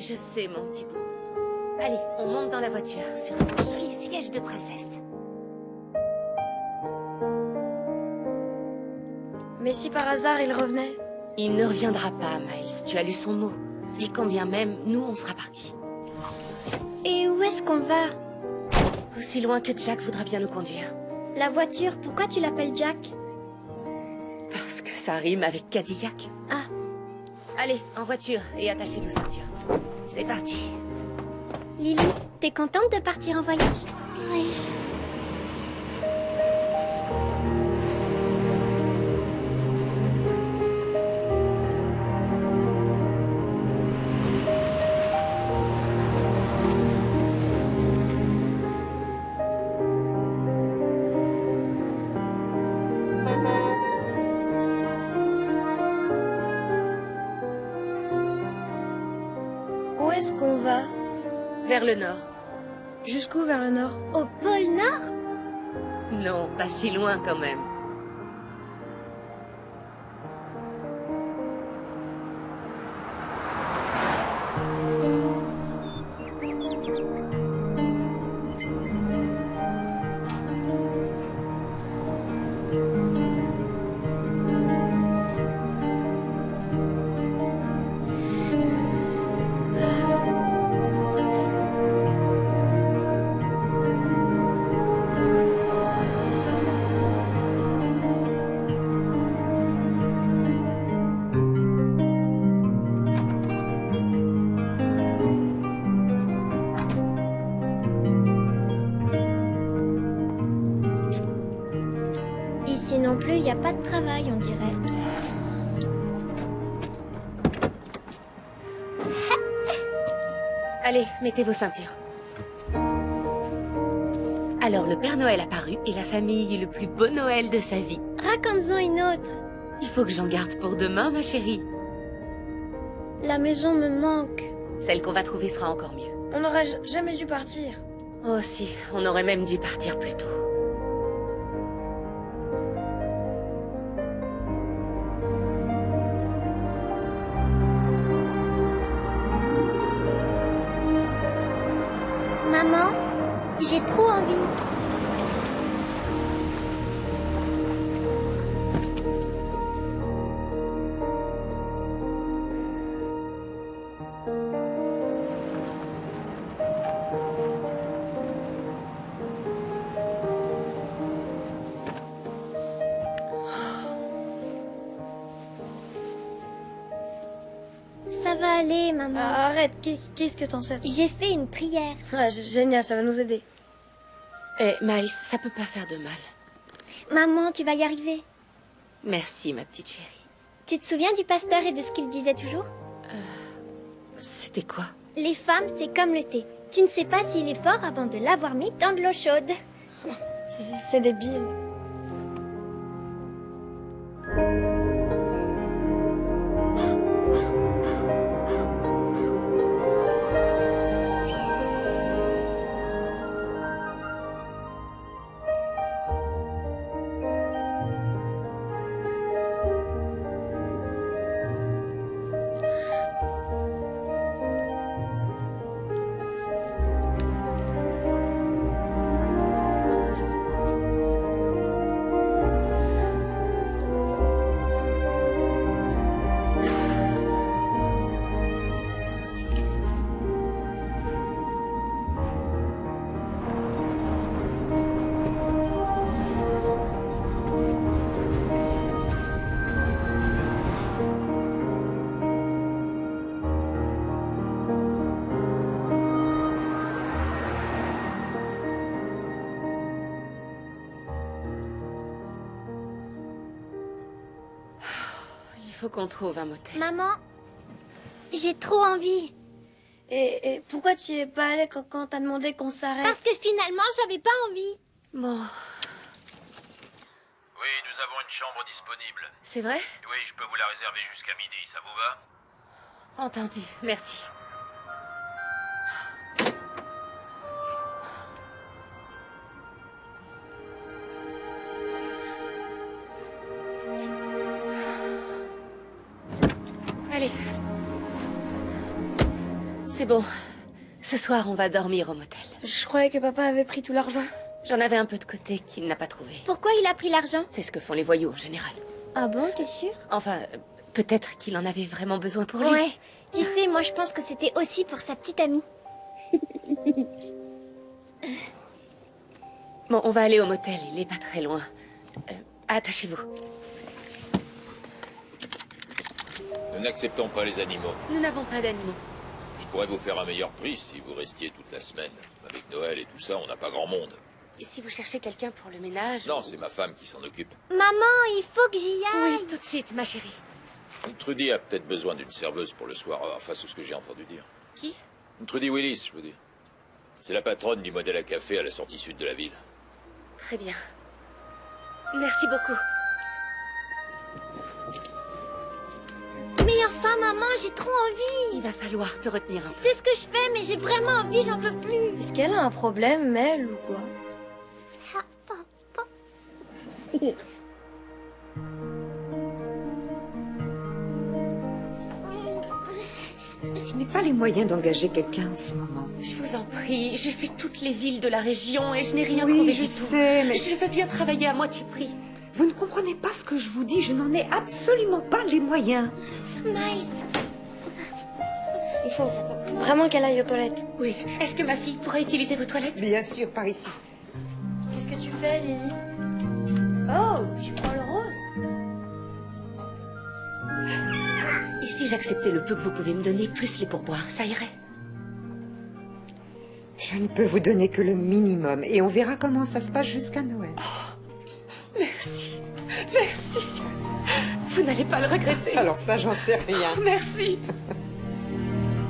je sais, mon petit bout. Allez, on monte dans la voiture, sur ce joli siège de princesse. Mais si par hasard il revenait? Il ne reviendra pas, Miles. Tu as lu son mot. Et quand bien même, nous, on sera partis. Et où est-ce qu'on va? Aussi loin que Jack voudra bien nous conduire. La voiture, pourquoi tu l'appelles Jack? Parce que ça rime avec Cadillac. Ah. Allez, en voiture, et attachez vos ceintures. C'est parti. Lily, t'es contente de partir en voyage? Oui. Où est-ce qu'on va? Vers le nord. Jusqu'où vers le nord? Au pôle Nord? Non, pas si loin quand même. Ici non plus, il n'y a pas de travail, on dirait. Allez, mettez vos ceintures. Alors, le Père Noël a paru et la famille eut le plus beau Noël de sa vie. Raconte-en une autre. Il faut que j'en garde pour demain, ma chérie. La maison me manque. Celle qu'on va trouver sera encore mieux. On n'aurait jamais dû partir. Oh si, on aurait même dû partir plus tôt. Maman, j'ai trop envie. Ça va aller, maman. Ah, arrête, qu'est-ce que t'en sais? J'ai fait une prière. Ah, génial, ça va nous aider. Eh, Miles, ça peut pas faire de mal. Maman, tu vas y arriver. Merci, ma petite chérie. Tu te souviens du pasteur et de ce qu'il disait toujours? C'était quoi? Les femmes, c'est comme le thé. Tu ne sais pas s'il est fort avant de l'avoir mis dans de l'eau chaude. C'est débile. Il faut qu'on trouve un motel. Maman, j'ai trop envie. Et pourquoi tu y es pas allé quand t'as demandé qu'on s'arrête? Parce que finalement, j'avais pas envie. Bon, Oui, nous avons une chambre disponible. c'est vrai? Oui, je peux vous la réserver jusqu'à midi, ça vous va? Entendu, merci. C'est bon. Ce soir, on va dormir au motel. Je croyais que papa avait pris tout l'argent. J'en avais un peu de côté qu'il n'a pas trouvé. Pourquoi il a pris l'argent? C'est ce que font les voyous en général. Ah bon, t'es sûr? Enfin, peut-être qu'il en avait vraiment besoin pour lui. Ouais. Tu sais, moi je pense que c'était aussi pour sa petite amie. Bon, on va aller au motel, il est pas très loin. Attachez-vous. Nous n'acceptons pas les animaux. Nous n'avons pas d'animaux. Je pourrais vous faire un meilleur prix si vous restiez toute la semaine. Avec Noël et tout ça, on n'a pas grand monde. Et si vous cherchez quelqu'un pour le ménage... Non, c'est ma femme qui s'en occupe. Maman, il faut que j'y aille. Oui, tout de suite, ma chérie. Trudy a peut-être besoin d'une serveuse pour le soir, enfin c'est ce que j'ai entendu dire. Qui? Trudy Willis, je vous dis. C'est la patronne du modèle à café à la sortie sud de la ville. Très bien. Merci beaucoup. Mais enfin, maman, j'ai trop envie. Il va falloir te retenir un peu. C'est ce que je fais, mais j'ai vraiment envie, j'en peux plus. Est-ce qu'elle a un problème, Mel, ou quoi? Je n'ai pas les moyens d'engager quelqu'un en ce moment. Je vous en prie, j'ai fait toutes les villes de la région et je n'ai rien Oui, trouvé je du tout. sais, mais- Je veux bien travailler à moitié prix. Vous ne comprenez pas ce que je vous dis, je n'en ai absolument pas les moyens. Miles, Il faut vraiment qu'elle aille aux toilettes. Oui. Est-ce que ma fille pourrait utiliser vos toilettes? Bien sûr, par ici. Qu'est-ce que tu fais, Lily? Oh, tu prends le rose? Et si j'acceptais le peu que vous pouvez me donner, plus les pourboires, ça irait? Je ne peux vous donner que le minimum et on verra comment ça se passe jusqu'à Noël. Merci. Merci. Vous n'allez pas le regretter. Alors ça, j'en sais rien. Merci.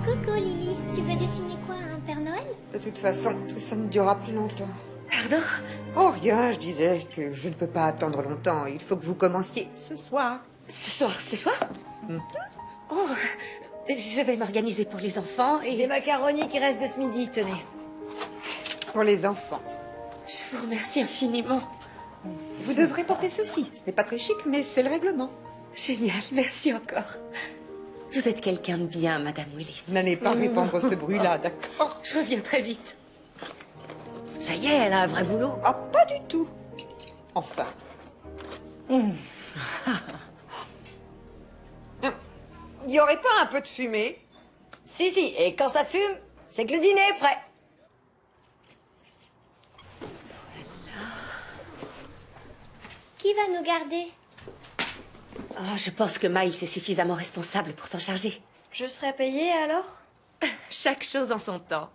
coucou Lily. Tu veux dessiner quoi, un Père Noël? De toute façon, tout ça ne durera plus longtemps. Pardon? Oh, rien, je disais que je ne peux pas attendre longtemps. Il faut que vous commenciez ce soir. Ce soir? Oh, je vais m'organiser pour les enfants et... Des macaronis qui restent de ce midi, tenez. Pour les enfants. Je vous remercie infiniment. Vous devrez porter ceci. Ce n'est pas très chic, mais c'est le règlement. Génial, merci encore. Vous êtes quelqu'un de bien, Madame Willis. N'allez pas répandre ce bruit-là, d'accord? Je reviens très vite. Ça y est, elle a un vrai boulot. Ah, pas du tout. Enfin. Il n'y aurait pas un peu de fumée? Si, si, et quand ça fume, c'est que le dîner est prêt. Qui va nous garder? Oh, je pense que Miles est suffisamment responsable pour s'en charger. Je serai payée alors? Chaque chose en son temps.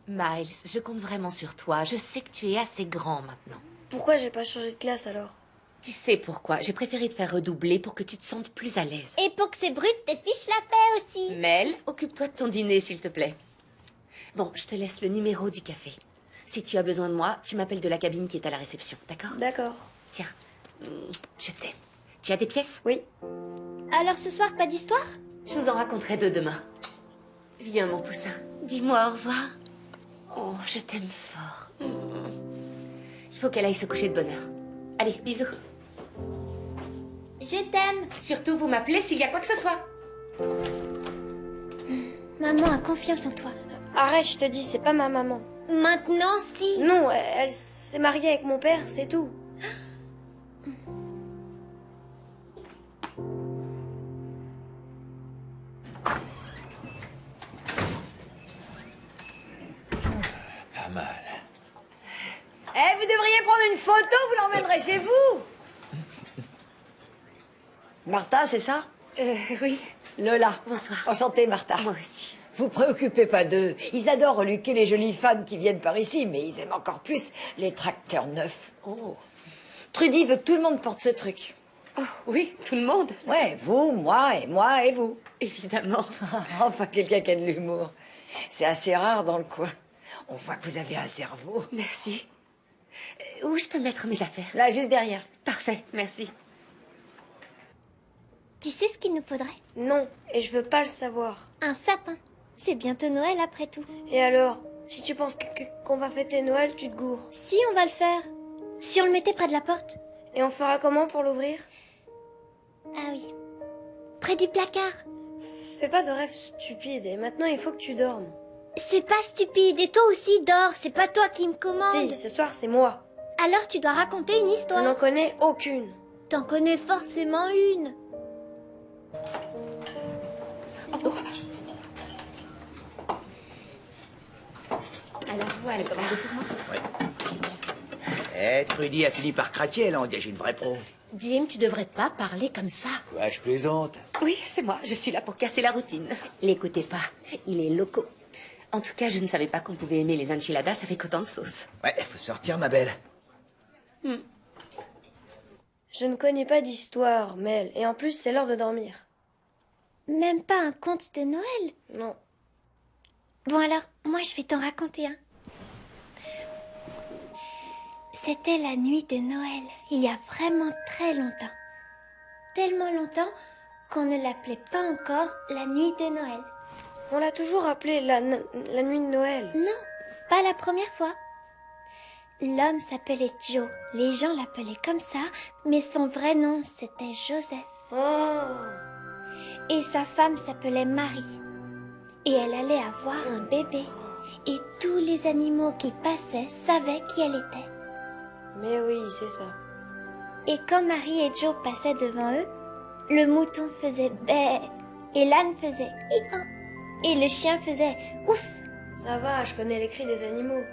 Miles, je compte vraiment sur toi. Je sais que tu es assez grand maintenant. Pourquoi j'ai pas changé de classe alors? Tu sais pourquoi. J'ai préféré te faire redoubler pour que tu te sentes plus à l'aise. Et pour que ces brutes te fichent la paix aussi. Mel, occupe-toi de ton dîner, s'il te plaît. Bon, je te laisse le numéro du café. Si tu as besoin de moi, tu m'appelles de la cabine qui est à la réception, d'accord? D'accord. Tiens, je t'aime. Tu as des pièces? Oui. Alors ce soir, pas d'histoire? Je vous en raconterai deux demain. Viens, mon poussin. Dis-moi au revoir. Oh, je t'aime fort. Il faut qu'elle aille se coucher de bonne heure. Allez, bisous. Je t'aime. Surtout, vous m'appelez s'il y a quoi que ce soit. Maman a confiance en toi. Arrête, je te dis, c'est pas ma maman. Maintenant, si. Non, elle s'est mariée avec mon père, c'est tout. Pas mal. Eh, vous devriez prendre une photo, vous l'emmènerez chez vous. Martha, c'est ça? Oui. Lola. Bonsoir. Enchantée, Martha. Moi aussi. Vous préoccupez pas d'eux. Ils adorent reluquer les jolies femmes qui viennent par ici, mais ils aiment encore plus les tracteurs neufs. Oh. Trudy veut que tout le monde porte ce truc. Oh, oui, tout le monde. Ouais, vous, moi et vous. Évidemment. Enfin, quelqu'un qui a de l'humour. C'est assez rare dans le coin. On voit que vous avez un cerveau. Merci. Où je peux mettre mes affaires? Là, juste derrière. Parfait, merci. Tu sais ce qu'il nous faudrait? Non, et je veux pas le savoir. Un sapin. C'est bientôt Noël après tout. Et alors, si tu penses qu'on va fêter Noël, tu te gourres. Si, on va le faire. Si on le mettait près de la porte. Et on fera comment pour l'ouvrir? Ah oui. Près du placard. fais pas de rêves stupides et maintenant il faut que tu dormes. C'est pas stupide, et toi aussi dors, c'est pas toi qui me commande. Si, ce soir c'est moi. Alors tu dois raconter une Je histoire. n'en connais aucune. T'en connais forcément une. Alors voilà, commandez pour moi. Trudy a fini par craquer, elle a engagé une vraie pro. Jim, tu devrais pas parler comme ça. Quoi, je plaisante. Oui, c'est moi. Je suis là pour casser la routine. L'écoutez pas. Il est loco. En tout cas, je ne savais pas qu'on pouvait aimer les enchiladas avec autant de sauce. Ouais, faut sortir, ma belle. Je ne connais pas d'histoire, Mel, et en plus c'est l'heure de dormir. Même pas un conte de Noël. Non. Bon alors, moi je vais t'en raconter un. C'était la nuit de Noël, il y a vraiment très longtemps. Tellement longtemps qu'on ne l'appelait pas encore la nuit de Noël. On l'a toujours appelée la nuit de Noël. Non, pas la première fois. L'homme s'appelait Joe. Les gens l'appelaient comme ça, mais son vrai nom c'était Joseph. Oh. Et sa femme s'appelait Marie. Et elle allait avoir un bébé. Et tous les animaux qui passaient savaient qui elle était. Mais oui, c'est ça. Et quand Marie et Joe passaient devant eux, le mouton faisait bé, et l'âne faisait hi-han, et le chien faisait ouf. Ça va, je connais les cris des animaux.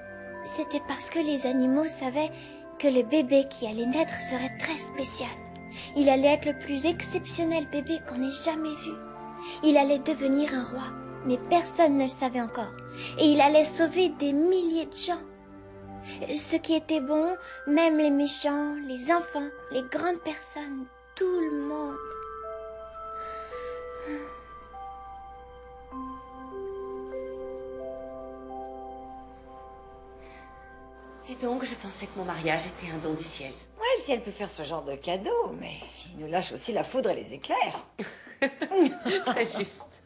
C'était parce que les animaux savaient que le bébé qui allait naître serait très spécial. Il allait être le plus exceptionnel bébé qu'on ait jamais vu. Il allait devenir un roi, mais personne ne le savait encore. Et il allait sauver des milliers de gens. Ceux qui étaient bons, même les méchants, les enfants, les grandes personnes, tout le monde. Et donc, je pensais que mon mariage était un don du ciel. Ouais, le ciel peut faire ce genre de cadeau, mais il nous lâche aussi la foudre et les éclairs. Très juste.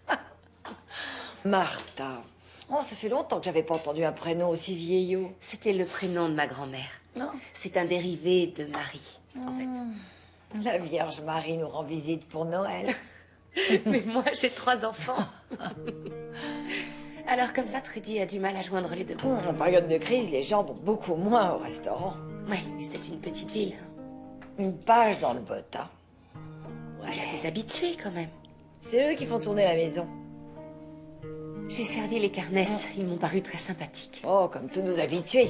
Martha. Oh, ça fait longtemps que j'avais pas entendu un prénom aussi vieillot. C'était le prénom de ma grand-mère. Non. C'est un dérivé de Marie, en fait. La Vierge Marie nous rend visite pour Noël. Mais moi, j'ai 3 enfants. Alors comme ça, Trudy a du mal à joindre les deux bouts. En période de crise, les gens vont beaucoup moins au restaurant. Oui, mais c'est une petite ville. Une page dans le bottin. Il y a des habitués quand même. C'est eux qui font tourner la maison. J'ai servi les carnesses, ils m'ont paru très sympathiques. Oh, comme tous nos habitués.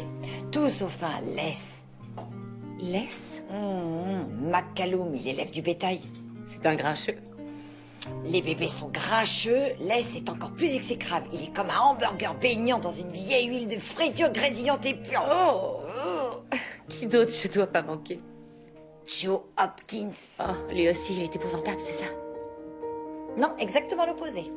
Tout sauf un laisse. Laisse, McCallum, il élève du bétail. c'est un grincheux. Les bébés sont grincheux, Laisse est encore plus exécrable. Il est comme un hamburger baignant dans une vieille huile de friture grésillante et puante. Oh, qui d'autre je dois pas manquer? Joe Hopkins. Oh, lui aussi, il est épouvantable, c'est ça? Non, exactement l'opposé.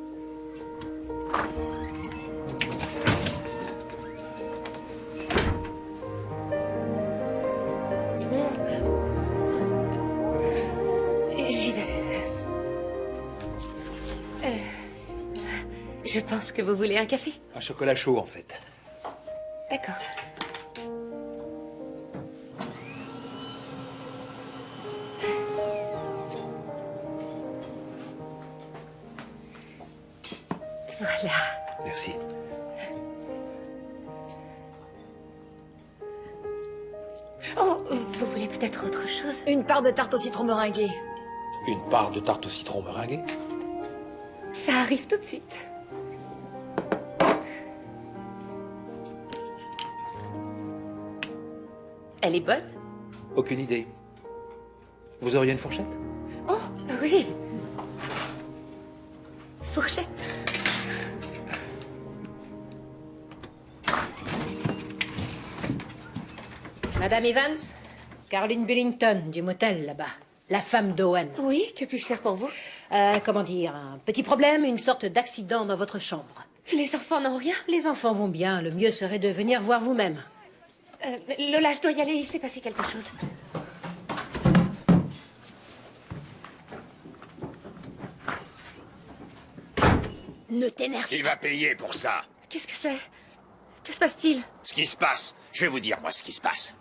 J'y vais. Je pense que vous voulez un café. Un chocolat chaud, en fait. D'accord. Voilà. Merci. Oh, vous voulez peut-être autre chose? Une part de tarte au citron meringuée. Une part de tarte au citron meringuée. Ça arrive tout de suite. Elle est bonne? Aucune idée. Vous auriez une fourchette? Oh, oui. Fourchette. Madame Evans, Caroline Billington, du motel là-bas. La femme d'Owen. Oui, que puis-je faire pour vous? Comment dire, un petit problème, une sorte d'accident dans votre chambre. Les enfants n'ont rien? Les enfants vont bien, le mieux serait de venir voir vous-même. Lola, je dois y aller, il s'est passé quelque chose. Ne t'énerve Qui va payer pour ça? Qu'est-ce que c'est? Que se passe-t-il? Ce qui se passe, je vais vous dire moi ce qui se passe.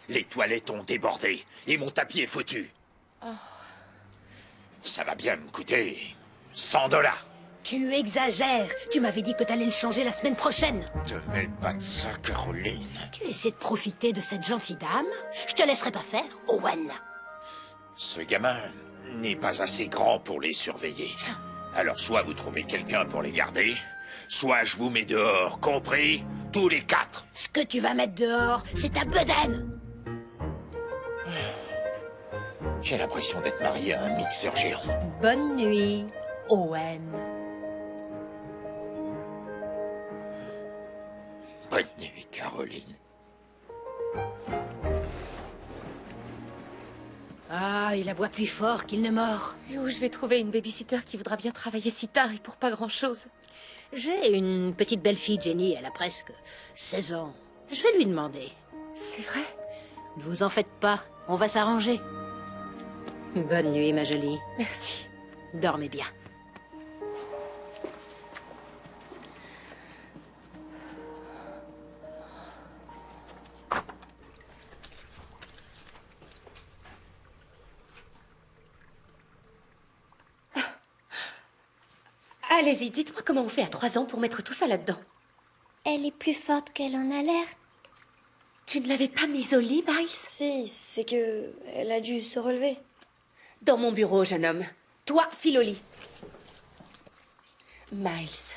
Les toilettes ont débordé et mon tapis est foutu. Ça va bien me coûter $100. Tu exagères. Tu m'avais dit que t'allais le changer la semaine prochaine. Te mêle pas de ça, Caroline. Tu essaies de profiter de cette gentille dame. Je te laisserai pas faire, Owen. Ce gamin n'est pas assez grand pour les surveiller. Alors soit vous trouvez quelqu'un pour les garder, soit je vous mets dehors, compris? Tous les 4. Ce que tu vas mettre dehors, c'est ta bedaine. J'ai l'impression d'être marié à un mixeur géant. Bonne nuit, Owen. Bonne nuit, Caroline. Ah, il aboie plus fort qu'il ne mord. Et où je vais trouver une babysitter qui voudra bien travailler si tard et pour pas grand-chose? J'ai une petite belle-fille, Jenny, elle a presque 16 ans. Je vais lui demander. C'est vrai? Ne vous en faites pas, on va s'arranger. Bonne nuit, ma jolie. Merci. Dormez bien. Allez-y, dites-moi comment on fait à 3 ans pour mettre tout ça là-dedans. Elle est plus forte qu'elle en a l'air. Tu ne l'avais pas mise au lit, Miles? Si, c'est que elle a dû se relever. Dans mon bureau, jeune homme. Toi, file au lit. Miles.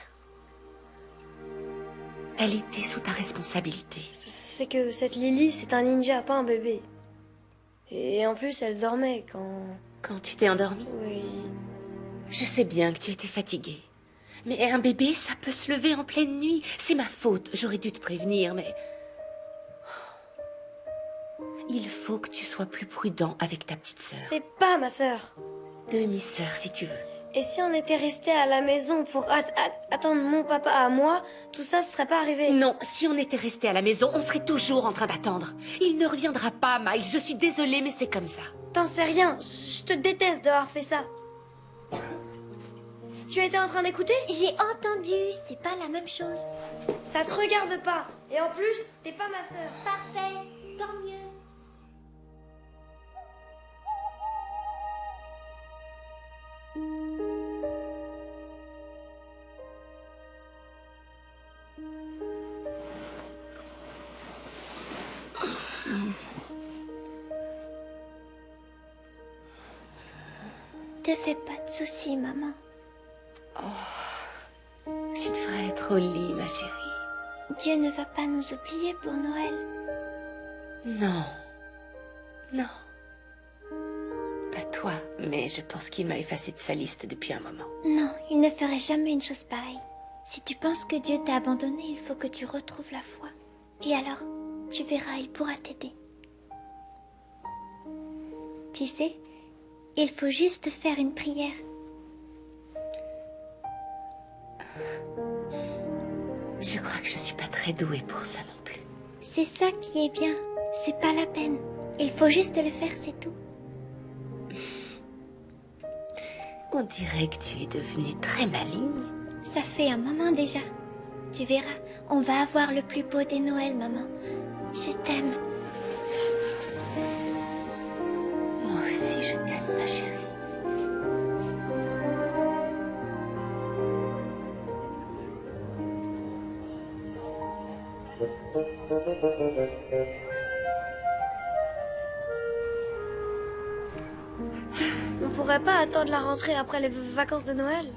Elle était sous ta responsabilité. C'est que cette Lily, c'est un ninja, pas un bébé. Et en plus, elle dormait quand... Quand tu t'es endormi? Oui... Je sais bien que tu étais fatiguée. Mais un bébé, ça peut se lever en pleine nuit. C'est ma faute, j'aurais dû te prévenir, mais... Il faut que tu sois plus prudent avec ta petite sœur. C'est pas ma sœur. Demi-sœur, si tu veux. Et si on était resté à la maison pour attendre mon papa à moi, tout ça ne serait pas arrivé. Non, si on était resté à la maison, on serait toujours en train d'attendre. Il ne reviendra pas, Miles. Je suis désolée, mais c'est comme ça. T'en sais rien, je te déteste d'avoir fait ça. Tu étais en train d'écouter? J'ai entendu, c'est pas la même chose. Ça te regarde pas. Et en plus, t'es pas ma sœur. Parfait, tant mieux. Te fais pas de soucis, maman. Tu devrais être au lit, ma chérie. Dieu ne va pas nous oublier pour Noël. Non. Non. Pas toi, mais je pense qu'il m'a effacé de sa liste depuis un moment. Non, il ne ferait jamais une chose pareille. Si tu penses que Dieu t'a abandonné, il faut que tu retrouves la foi. Et alors, tu verras, il pourra t'aider. Tu sais, il faut juste faire une prière. Je crois que je suis pas très douée pour ça non plus. C'est ça qui est bien. C'est pas la peine. Il faut juste le faire, c'est tout. On dirait que tu es devenue très maligne. Ça fait un moment déjà. Tu verras, on va avoir le plus beau des Noëls, maman. Je t'aime. Moi aussi, je t'aime, ma chérie. On pourrait pas attendre la rentrée après les vacances de Noël?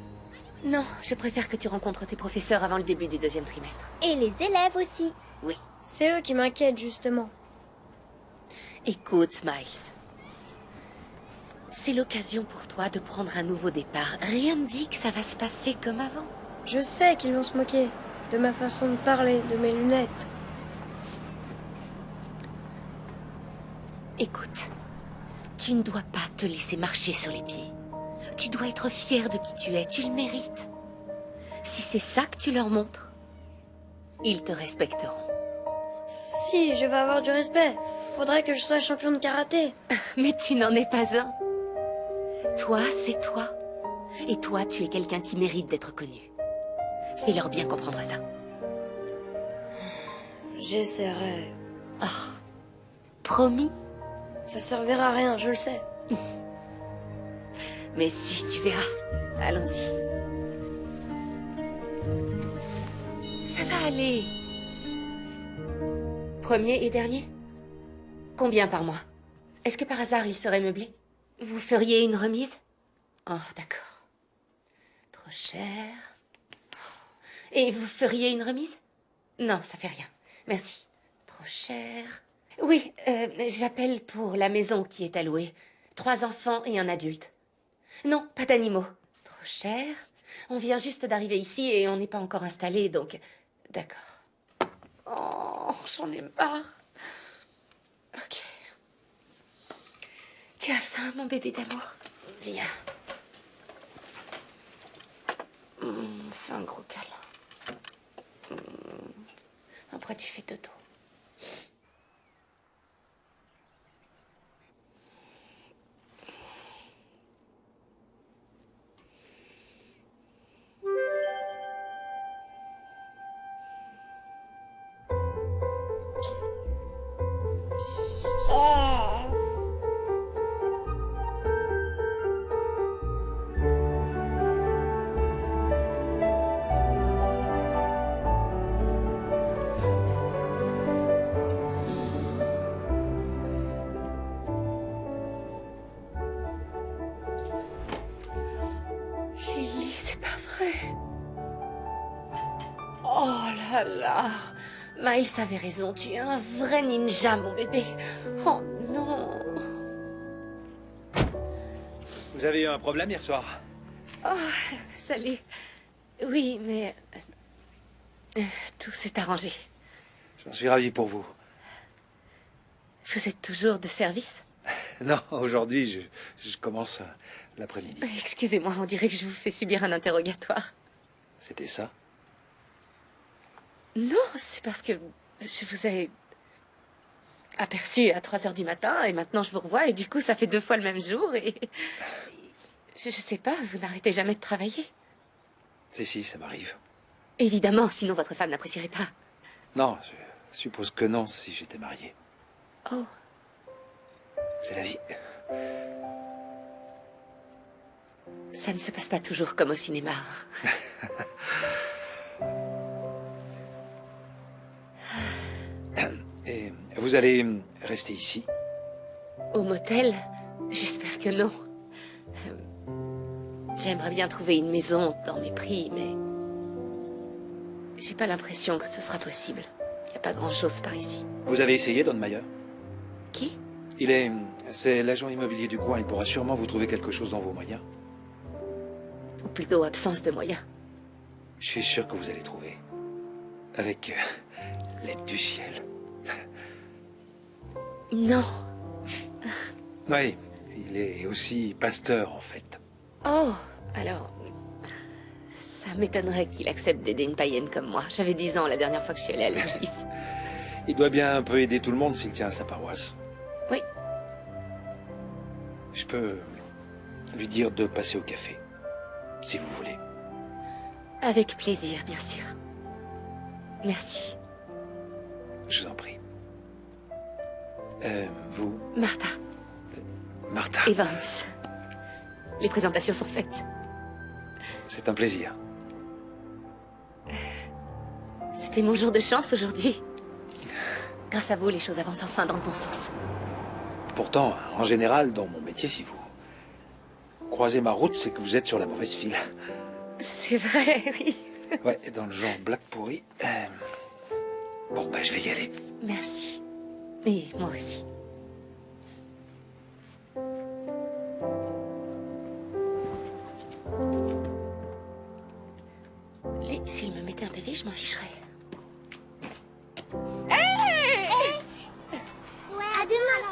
Non, je préfère que tu rencontres tes professeurs avant le début du 2e trimestre. Et les élèves aussi. Oui. C'est eux qui m'inquiètent, justement. Écoute, Miles. C'est l'occasion pour toi de prendre un nouveau départ. Rien ne dit que ça va se passer comme avant. Je sais qu'ils vont se moquer de ma façon de parler, de mes lunettes. Écoute, tu ne dois pas te laisser marcher sur les pieds. Tu dois être fier de qui tu es, tu le mérites. Si c'est ça que tu leur montres, ils te respecteront. Si, je vais avoir du respect. Faudrait que je sois champion de karaté. Mais tu n'en es pas un. Toi, c'est toi. Et toi, tu es quelqu'un qui mérite d'être connu. Fais-leur bien comprendre ça. J'essaierai. Promis? Ça servira à rien, je le sais. Mais si, tu verras. Allons-y. Allez. Premier et dernier? Combien par mois? Est-ce que par hasard il serait meublé? Vous feriez une remise? Oh, d'accord. Trop cher. Et vous feriez une remise? Non, ça fait rien. Merci. Trop cher. Oui, j'appelle pour la maison qui est à louer. 3 enfants et un adulte. Non, pas d'animaux. Trop cher. On vient juste d'arriver ici et on n'est pas encore installé, donc... D'accord. Oh, j'en ai marre. Ok. Tu as faim, mon bébé d'amour? Viens. Fais un gros câlin. Après, tu fais dodo. Lily, c'est pas vrai. Oh là là. Miles avait raison, tu es un vrai ninja, mon bébé. Oh non. Vous avez eu un problème hier soir? Oh, salut. Oui, mais... tout s'est arrangé. J'en suis ravi pour vous. Vous êtes toujours de service? Non, aujourd'hui, je commence l'après-midi. Excusez-moi, on dirait que je vous fais subir un interrogatoire. C'était ça? Non, c'est parce que je vous ai aperçu à 3 heures du matin et maintenant je vous revois et du coup ça fait 2 fois le même jour et... Je sais pas, vous n'arrêtez jamais de travailler. Si, ça m'arrive. Évidemment, sinon votre femme n'apprécierait pas. Non, je suppose que non si j'étais marié. Oh. C'est la vie. Ça ne se passe pas toujours comme au cinéma. Et vous allez rester ici? Au motel? J'espère que non. J'aimerais bien trouver une maison dans mes prix, mais... j'ai pas l'impression que ce sera possible. Il n'y a pas grand-chose par ici. Vous avez essayé, Don Mayer? Qui? C'est l'agent immobilier du coin. Il pourra sûrement vous trouver quelque chose dans vos moyens. Ou plutôt absence de moyens. Je suis sûr que vous allez trouver. Avec l'aide du ciel. Non. Oui, il est aussi pasteur, en fait. Oh, alors... ça m'étonnerait qu'il accepte d'aider une païenne comme moi. J'avais 10 ans la dernière fois que je suis allée à l'église. Il doit bien un peu aider tout le monde s'il tient à sa paroisse. Oui. Je peux lui dire de passer au café, si vous voulez. Avec plaisir, bien sûr. Merci. Je vous en prie. Vous... Martha. Martha. Evans. Les présentations sont faites. C'est un plaisir. C'était mon jour de chance aujourd'hui. Grâce à vous, les choses avancent enfin dans le bon sens. Pourtant, en général, dans mon métier, si vous croisez ma route, c'est que vous êtes sur la mauvaise file. C'est vrai, oui. Ouais, dans le genre blague pourrie. Bon, bah, je vais y aller. Merci. Et moi aussi. S'il me mettait un PV, je m'en ficherais. À demain.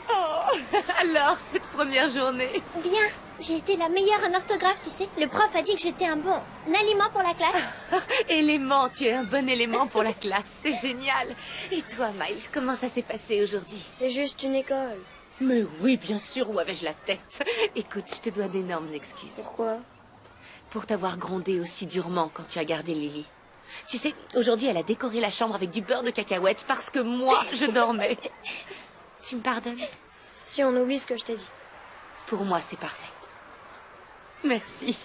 Oh, alors, cette première journée. Bien. J'ai été la meilleure en orthographe, tu sais. Le prof a dit que j'étais un bon aliment pour la classe. Élément, tu es un bon élément pour la classe. C'est génial. Et toi, Miles, comment ça s'est passé aujourd'hui? C'est juste une école. Mais oui, bien sûr, où avais-je la tête? Écoute, je te dois d'énormes excuses. Pourquoi? Pour t'avoir grondé aussi durement quand tu as gardé Lily. Tu sais, aujourd'hui, elle a décoré la chambre avec du beurre de cacahuète parce que moi, je dormais. Tu me pardonnes? Si on oublie ce que je t'ai dit. Pour moi, c'est parfait. Merci.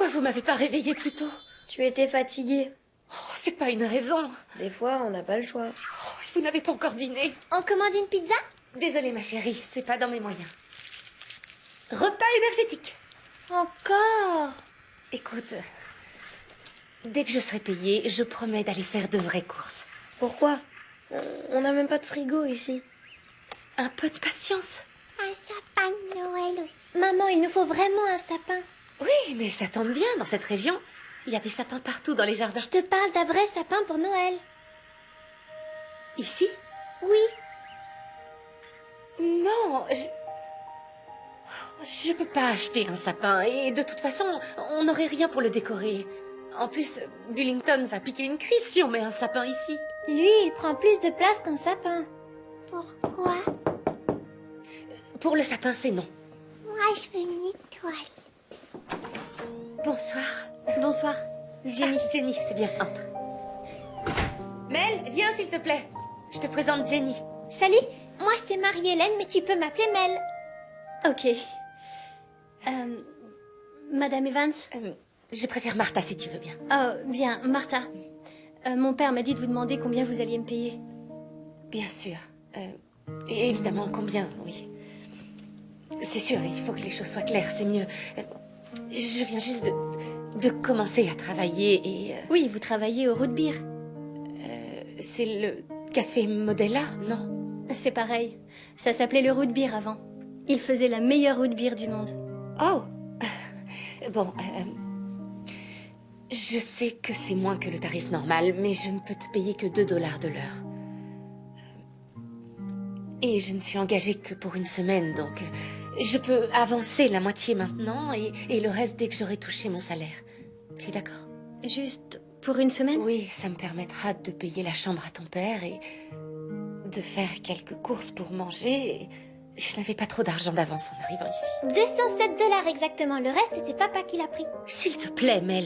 Pourquoi vous m'avez pas réveillée plus tôt? Tu étais fatiguée. Oh, c'est pas une raison. Des fois, on n'a pas le choix. Oh, vous n'avez pas encore dîné. On commande une pizza? Désolée, ma chérie, c'est pas dans mes moyens. Repas énergétique. Encore? Écoute, dès que je serai payée, je promets d'aller faire de vraies courses. Pourquoi? On n'a même pas de frigo ici. Un peu de patience. Un sapin de Noël aussi. Maman, il nous faut vraiment un sapin. Oui, mais ça tombe bien, dans cette région, il y a des sapins partout dans les jardins. Je te parle d'un vrai sapin pour Noël. Ici? Oui. Non, je peux pas acheter un sapin, et de toute façon, on n'aurait rien pour le décorer. En plus, Bullington va piquer une crise si on met un sapin ici. Lui, il prend plus de place qu'un sapin. Pourquoi? Pour le sapin, c'est non. Moi, je veux une étoile. Bonsoir. Bonsoir, Jenny. Ah, Jenny, c'est bien, entre. Mel, viens s'il te plaît. Je te présente Jenny. Salut, moi c'est Marie-Hélène, mais tu peux m'appeler Mel. Ok. Madame Evans? Je préfère Martha si tu veux bien. Oh, bien, Martha. Mon père m'a dit de vous demander combien vous alliez me payer. Bien sûr. Et évidemment, combien, oui. C'est sûr, il faut que les choses soient claires, c'est mieux. Je viens juste de commencer à travailler et... Oui, vous travaillez au Root Beer. c'est le café Modella, non? C'est pareil. Ça s'appelait le Root Beer avant. Il faisait la meilleure root beer du monde. Oh. Bon, je sais que c'est moins que le tarif normal, mais je ne peux te payer que 2 $ de l'heure. Et je ne suis engagée que pour une semaine, donc je peux avancer la moitié maintenant et le reste dès que j'aurai touché mon salaire. Tu es d'accord? Juste pour une semaine? Oui, ça me permettra de payer la chambre à ton père et de faire quelques courses pour manger. Et je n'avais pas trop d'argent d'avance en arrivant ici. 207 $ exactement. Le reste, c'est papa qui l'a pris. S'il te plaît, Mel.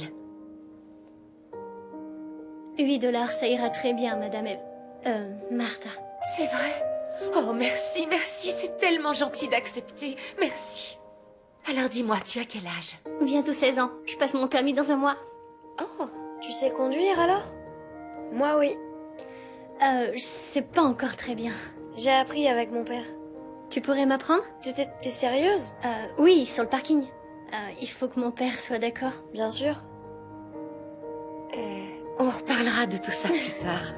8 $, ça ira très bien, madame... Martha. C'est vrai? Oh, merci, merci, c'est tellement gentil d'accepter. Merci. Alors dis-moi, tu as quel âge? Bientôt 16 ans. Je passe mon permis dans un mois. Oh, tu sais conduire alors? Moi, oui. Je sais pas encore très bien. J'ai appris avec mon père. Tu pourrais m'apprendre? T'es sérieuse? Oui, sur le parking. Il faut que mon père soit d'accord. Bien sûr. On reparlera de tout ça plus tard.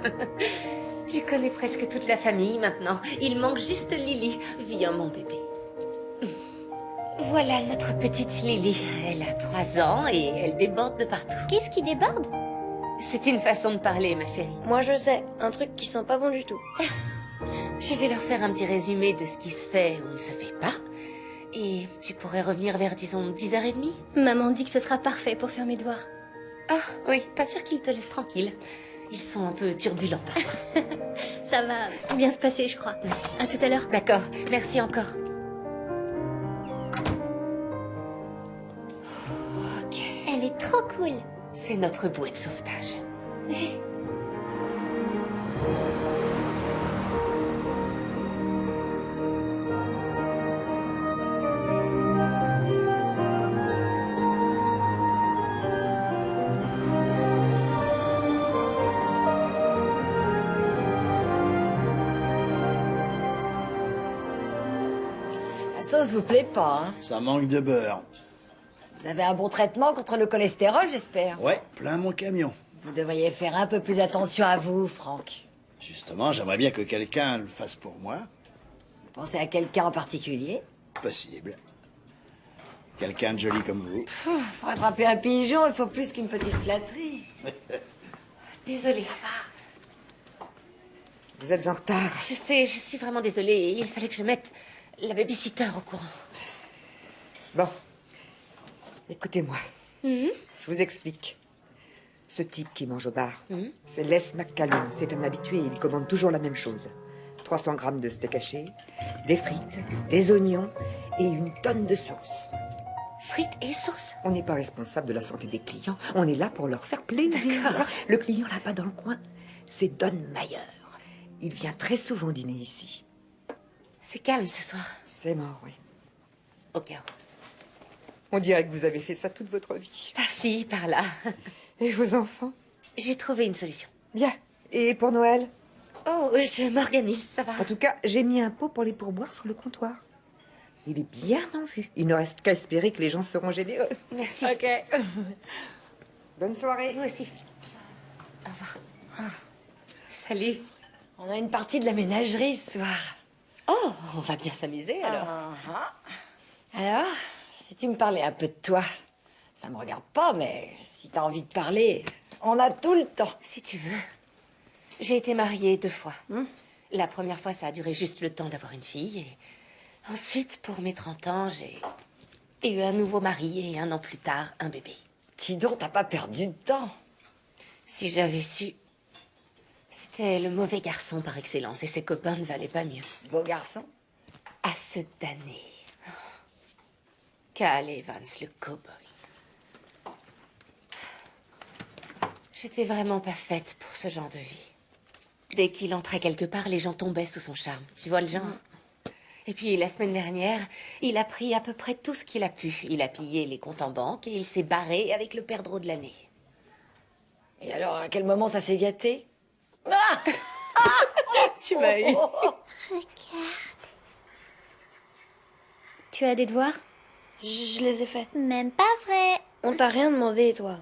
Tu connais presque toute la famille maintenant. Il manque juste Lily. Viens, mon bébé. Voilà notre petite Lily. Elle a 3 ans et elle déborde de partout. Qu'est-ce qui déborde? C'est une façon de parler, ma chérie. Moi, je sais. Un truc qui sent pas bon du tout. Je vais leur faire un petit résumé de ce qui se fait ou ne se fait pas. Et tu pourrais revenir vers, disons, 10h30? Maman dit que ce sera parfait pour faire mes devoirs. Ah, oui, pas sûr qu'ils te laissent tranquille. Ils sont un peu turbulents parfois. Ça va bien se passer, je crois. Oui. À tout à l'heure. D'accord, merci encore. Ok. Elle est trop cool. C'est notre bouée de sauvetage. La sauce vous plaît pas, hein? Ça manque de beurre. Vous avez un bon traitement contre le cholestérol, j'espère. Ouais, plein mon camion. Vous devriez faire un peu plus attention à vous, Franck. Justement, j'aimerais bien que quelqu'un le fasse pour moi. Vous pensez à quelqu'un en particulier? Possible. Quelqu'un de joli comme vous. Pour attraper un pigeon, il faut plus qu'une petite flatterie. Désolée. Vous êtes en retard. Je sais, je suis vraiment désolée. Il fallait que je mette la babysitter au courant. Bon. Écoutez-moi. Je vous explique. Ce type qui mange au bar, c'est Les McCallum. C'est un habitué, il commande toujours la même chose. 300 grammes de steak haché, des frites, des oignons et une tonne de sauce. Frites et sauce? On n'est pas responsable de la santé des clients. On est là pour leur faire plaisir. D'accord. Le client là-bas dans le coin, c'est Don Mayer. Il vient très souvent dîner ici. C'est calme ce soir. C'est mort, oui. Au cas On dirait que vous avez fait ça toute votre vie. Par-ci, par-là. Et vos enfants? J'ai trouvé une solution. Bien. Et pour Noël? Oh, je m'organise, ça va. En tout cas, j'ai mis un pot pour les pourboires sur le comptoir. Il est bien en vue. Il ne reste qu'à espérer que les gens seront généreux. Merci. Ok. Bonne soirée. Vous aussi. Au revoir. Salut. On a une partie de la ménagerie ce soir. Oh, on va bien s'amuser alors. Alors, si tu me parlais un peu de toi, ça me regarde pas, mais si t'as envie de parler, on a tout le temps. Si tu veux. J'ai été mariée 2 fois. La première fois, ça a duré juste le temps d'avoir une fille. Et ensuite, pour mes 30 ans, j'ai eu un nouveau mari et 1 an plus tard, un bébé. Dis donc, t'as pas perdu de temps. Si j'avais su... C'était le mauvais garçon par excellence et ses copains ne valaient pas mieux. Beau garçon. À se damner. Cal Evans, le cow-boy. J'étais vraiment pas faite pour ce genre de vie. Dès qu'il entrait quelque part, les gens tombaient sous son charme. Tu vois le genre? Et puis, la semaine dernière, il a pris à peu près tout ce qu'il a pu. Il a pillé les comptes en banque et il s'est barré avec le perdreau de l'année. Et alors, à quel moment ça s'est gâté? Tu m'as eu. Tu as des devoirs? Je les ai faits. Même pas vrai. On t'a rien demandé, toi.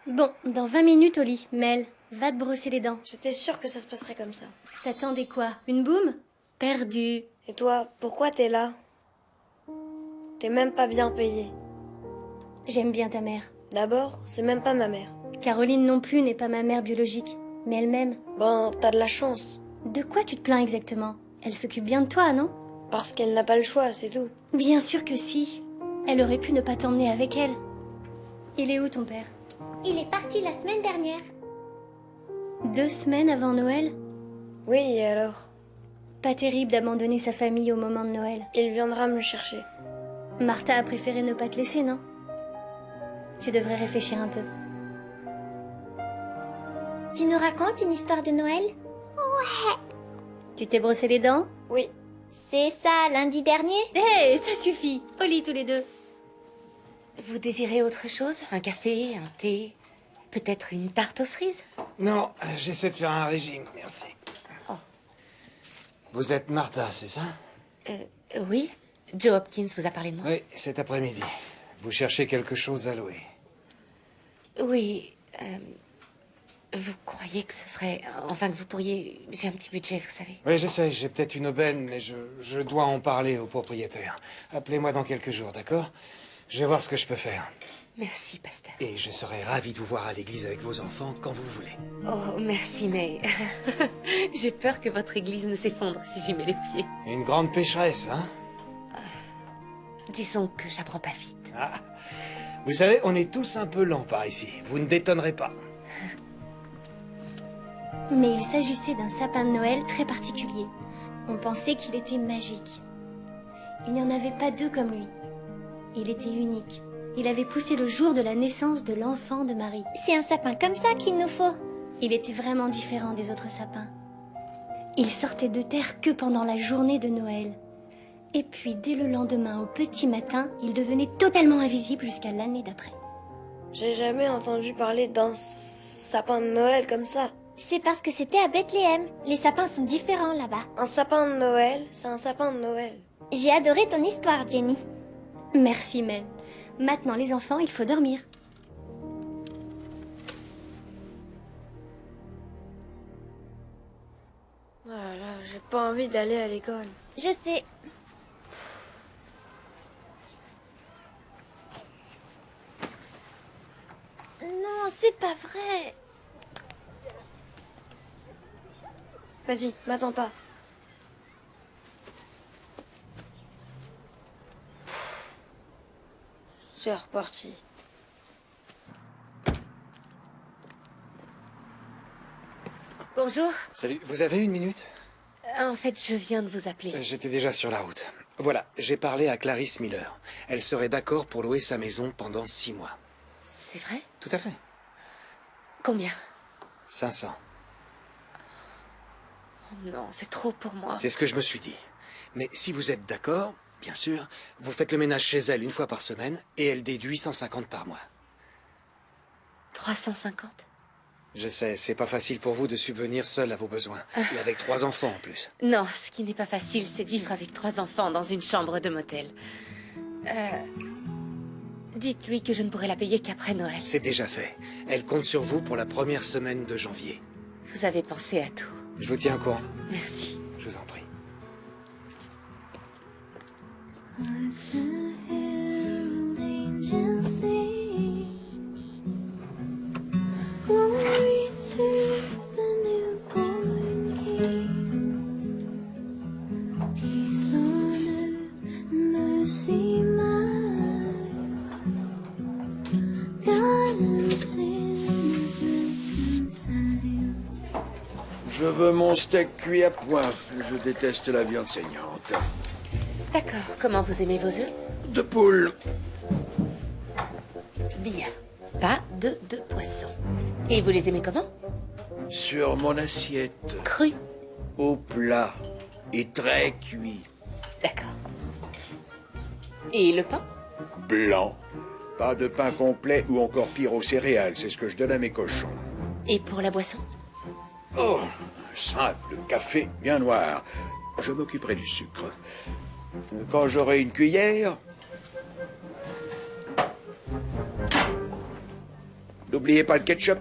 Bon, dans 20 minutes au lit. Mel, va te brosser les dents. J'étais sûre que ça se passerait comme ça. T'attendais quoi? Une boum? Perdu. Et toi, pourquoi t'es là? T'es même pas bien payé. J'aime bien ta mère. D'abord, c'est même pas ma mère. Caroline non plus n'est pas ma mère biologique, mais elle m'aime. Ben, t'as de la chance. De quoi tu te plains exactement? Elle s'occupe bien de toi, non? Parce qu'elle n'a pas le choix, c'est tout. Bien sûr que si. Elle aurait pu ne pas t'emmener avec elle. Il est où ton père? Il est parti la semaine dernière. 2 semaines avant Noël? Oui, et alors? Pas terrible d'abandonner sa famille au moment de Noël. Il viendra me chercher. Martha a préféré ne pas te laisser, non? Tu devrais réfléchir un peu. Tu nous racontes une histoire de Noël? Tu t'es brossé les dents? Oui. C'est ça, lundi dernier? Hé, ça suffit! Au lit tous les deux. Vous désirez autre chose? Un café, un thé? Peut-être une tarte aux cerises? Non, j'essaie de faire un régime, merci. Oh. Vous êtes Martha, c'est ça? Oui. Joe Hopkins vous a parlé de moi? Oui, cet après-midi. Vous cherchez quelque chose à louer. Oui. Vous croyez que ce serait... Enfin, que vous pourriez... J'ai un petit budget, vous savez. Oui, j'essaie. J'ai peut-être une aubaine, mais je dois en parler au propriétaire. Appelez-moi dans quelques jours, d'accord? Je vais voir ce que je peux faire. Merci, pasteur. Et je serai ravi de vous voir à l'église avec vos enfants quand vous voulez. Oh, merci, mais... J'ai peur que votre église ne s'effondre si j'y mets les pieds. Une grande pécheresse, hein? Disons que j'apprends pas vite. Ah. Vous savez, on est tous un peu lents par ici. Vous ne détonnerez pas. Mais il s'agissait d'un sapin de Noël très particulier. On pensait qu'il était magique. Il n'y en avait pas 2 comme lui. Il était unique. Il avait poussé le jour de la naissance de l'enfant de Marie. C'est un sapin comme ça qu'il nous faut. Il était vraiment différent des autres sapins. Il sortait de terre que pendant la journée de Noël. Et puis, dès le lendemain, au petit matin, il devenait totalement invisible jusqu'à l'année d'après. J'ai jamais entendu parler d'un sapin de Noël comme ça. C'est parce que c'était à Bethléem. Les sapins sont différents là-bas. Un sapin de Noël, c'est un sapin de Noël. J'ai adoré ton histoire, Jenny. Merci, Mel. Maintenant, les enfants, il faut dormir. Voilà, j'ai pas envie d'aller à l'école. Je sais. Non, c'est pas vrai. Vas-y, m'attends pas. C'est reparti. Bonjour. Salut, vous avez une minute? En fait, je viens de vous appeler. J'étais déjà sur la route. Voilà, j'ai parlé à Clarisse Miller. Elle serait d'accord pour louer sa maison pendant 6 mois. C'est vrai? Tout à fait. Combien? 500. Oh non, c'est trop pour moi. C'est ce que je me suis dit. Mais si vous êtes d'accord, Bien sûr. Vous faites le ménage chez elle une fois par semaine et elle déduit 150 par mois. 350? Je sais, c'est pas facile pour vous de subvenir seul à vos besoins. Et avec 3 enfants en plus. Non, ce qui n'est pas facile, c'est de vivre avec 3 enfants dans une chambre de motel. Dites-lui que je ne pourrai la payer qu'après Noël. C'est déjà fait. Elle compte sur vous pour la première semaine de janvier. Vous avez pensé à tout. Je vous tiens au courant. Merci. Je vous en prie. Je veux mon steak cuit à point. Je déteste la viande saignante. D'accord. Comment vous aimez vos œufs? De poule. Bien. Pas de poisson. Et vous les aimez comment? Sur mon assiette. Cru. Au plat. Et très cuit. D'accord. Et le pain? Blanc. Pas de pain complet ou encore pire aux céréales. C'est ce que je donne à mes cochons. Et pour la boisson? Oh, un simple café bien noir. Je m'occuperai du sucre. Quand j'aurai une cuillère... N'oubliez pas le ketchup.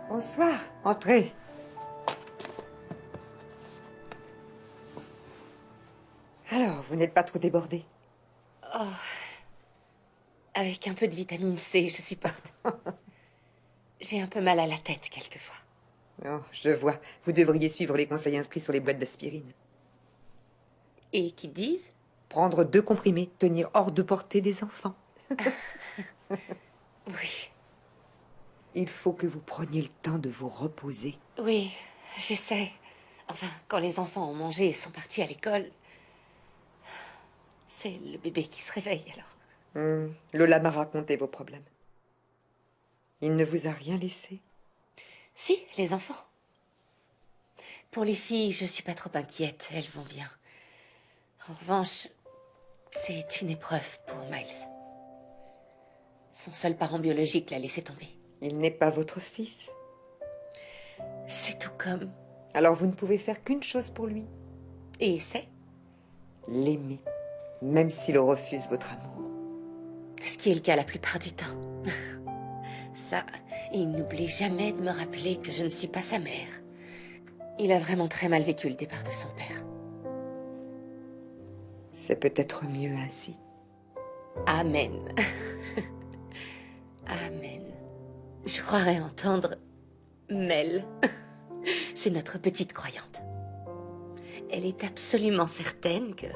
Bonsoir, entrez. Alors, vous n'êtes pas trop débordé? Oh. Avec un peu de vitamine C, je supporte. J'ai un peu mal à la tête quelquefois. Oh, je vois. Vous devriez suivre les conseils inscrits sur les boîtes d'aspirine. Et qui disent? Prendre 2 comprimés, tenir hors de portée des enfants. Oui. Il faut que vous preniez le temps de vous reposer. Oui, je sais. Enfin, quand les enfants ont mangé et sont partis à l'école, c'est le bébé qui se réveille alors. Lola m'a raconté vos problèmes. Il ne vous a rien laissé? Si, les enfants. Pour les filles, je suis pas trop inquiète, elles vont bien. En revanche, c'est une épreuve pour Miles. Son seul parent biologique l'a laissé tomber. Il n'est pas votre fils? C'est tout comme... Alors vous ne pouvez faire qu'une chose pour lui. Et c'est? L'aimer, même s'il refuse votre amour. Ce qui est le cas la plupart du temps. Ça, il n'oublie jamais de me rappeler que je ne suis pas sa mère. Il a vraiment très mal vécu le départ de son père. C'est peut-être mieux ainsi. Amen. Amen. Je croirais entendre Mel. C'est notre petite croyante. Elle est absolument certaine que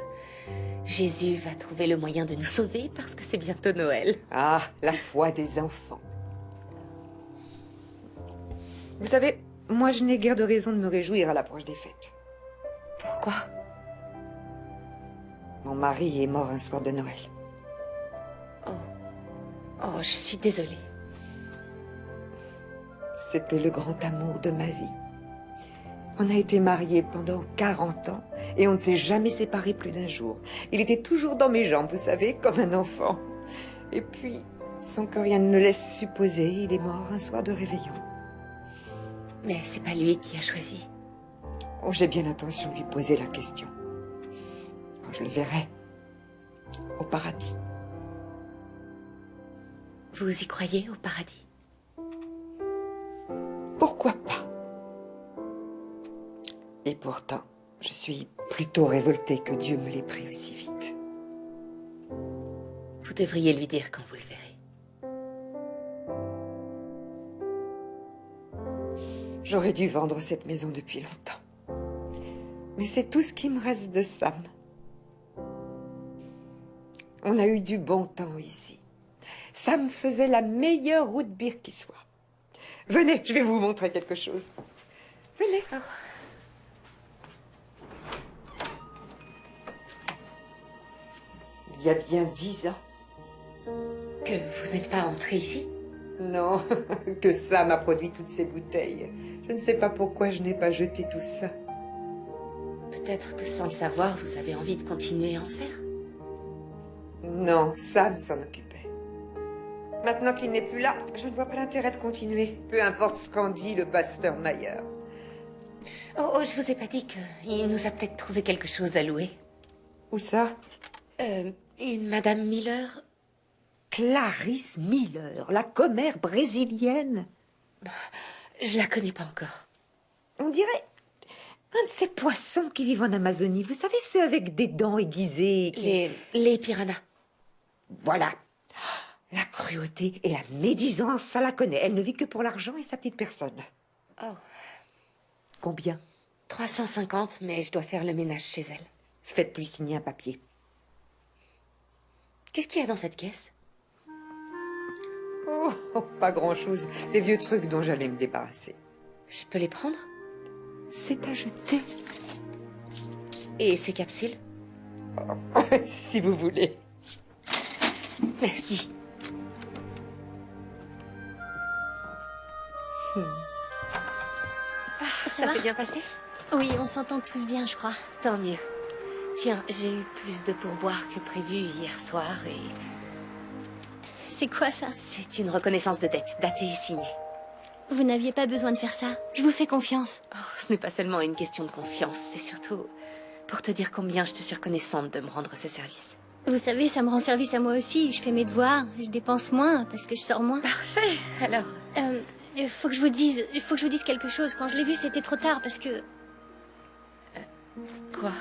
Jésus va trouver le moyen de nous sauver parce que c'est bientôt Noël. Ah, la foi des enfants. Vous savez, moi je n'ai guère de raison de me réjouir à l'approche des fêtes. Pourquoi? Mon mari est mort un soir de Noël. Oh, je suis désolée. C'était le grand amour de ma vie. On a été mariés pendant 40 ans et on ne s'est jamais séparés plus d'un jour. Il était toujours dans mes jambes, vous savez, comme un enfant. Et puis, sans que rien ne le laisse supposer, il est mort un soir de réveillon. Mais c'est pas lui qui a choisi. Oh, j'ai bien l'intention de lui poser la question. Quand je le verrai, au paradis. Vous y croyez au paradis? Pourquoi pas? Et pourtant, je suis plutôt révoltée que Dieu me l'ait pris aussi vite. Vous devriez lui dire quand vous le verrez. J'aurais dû vendre cette maison depuis longtemps. Mais c'est tout ce qui me reste de Sam. On a eu du bon temps ici. Sam faisait la meilleure route beer qui soit. Venez, je vais vous montrer quelque chose. Venez. Oh. Il y a bien 10 ans. Que vous n'êtes pas entré ici? Non, que Sam a produit toutes ces bouteilles. Je ne sais pas pourquoi je n'ai pas jeté tout ça. Peut-être que sans le savoir, vous avez envie de continuer à en faire. Non, Sam s'en occupait. Maintenant qu'il n'est plus là, je ne vois pas l'intérêt de continuer. Peu importe ce qu'en dit le pasteur Mayer. Oh, je vous ai pas dit qu'il nous a peut-être trouvé quelque chose à louer. Où ça? Une Madame Miller. Clarisse Miller, la commère brésilienne. Je la connais pas encore. On dirait un de ces poissons qui vivent en Amazonie. Vous savez, ceux avec des dents aiguisées. Les piranhas. Voilà. La cruauté et la médisance, ça la connaît. Elle ne vit que pour l'argent et sa petite personne. Oh. Combien? 350, mais je dois faire le ménage chez elle. Faites-lui signer un papier. Qu'est-ce qu'il y a dans cette caisse? Oh, pas grand-chose. Des vieux trucs dont j'allais me débarrasser. Je peux les prendre? C'est à jeter. Et ces capsules? Oh, si vous voulez. Merci. Ça s'est bien passé? Oui, on s'entend tous bien, je crois. Tant mieux. Tiens, j'ai eu plus de pourboires que prévu hier soir et... C'est quoi ça? C'est une reconnaissance de dette, datée et signée. Vous n'aviez pas besoin de faire ça. Je vous fais confiance. Oh, ce n'est pas seulement une question de confiance, c'est surtout pour te dire combien je te suis reconnaissante de me rendre ce service. Vous savez, ça me rend service à moi aussi. Je fais mes devoirs, je dépense moins parce que je sors moins. Parfait, alors. Il faut que je vous dise quelque chose. Quand je l'ai vu, c'était trop tard parce que... Quoi?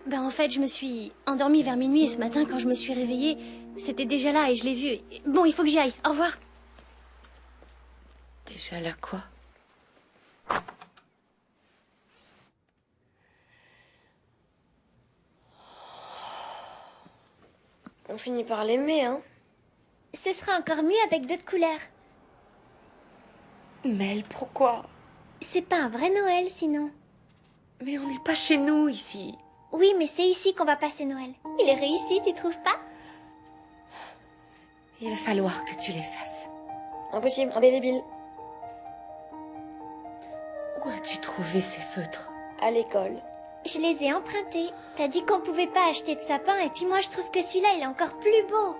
Ben en fait, je me suis endormie vers minuit et ce matin, quand je me suis réveillée, c'était déjà là et je l'ai vu. Bon, il faut que j'y aille. Au revoir. Déjà là quoi? On finit par l'aimer, hein? Ce sera encore mieux avec d'autres couleurs. Mel, pourquoi? C'est pas un vrai Noël, sinon. Mais on n'est pas chez nous, ici. Oui, mais c'est ici qu'on va passer Noël. Il est réussi, tu trouves pas? Il va falloir que tu les fasses. Impossible, indélébile. Où as-tu trouvé ces feutres? À l'école. Je les ai empruntés. T'as dit qu'on pouvait pas acheter de sapin, et puis moi je trouve que celui-là, il est encore plus beau.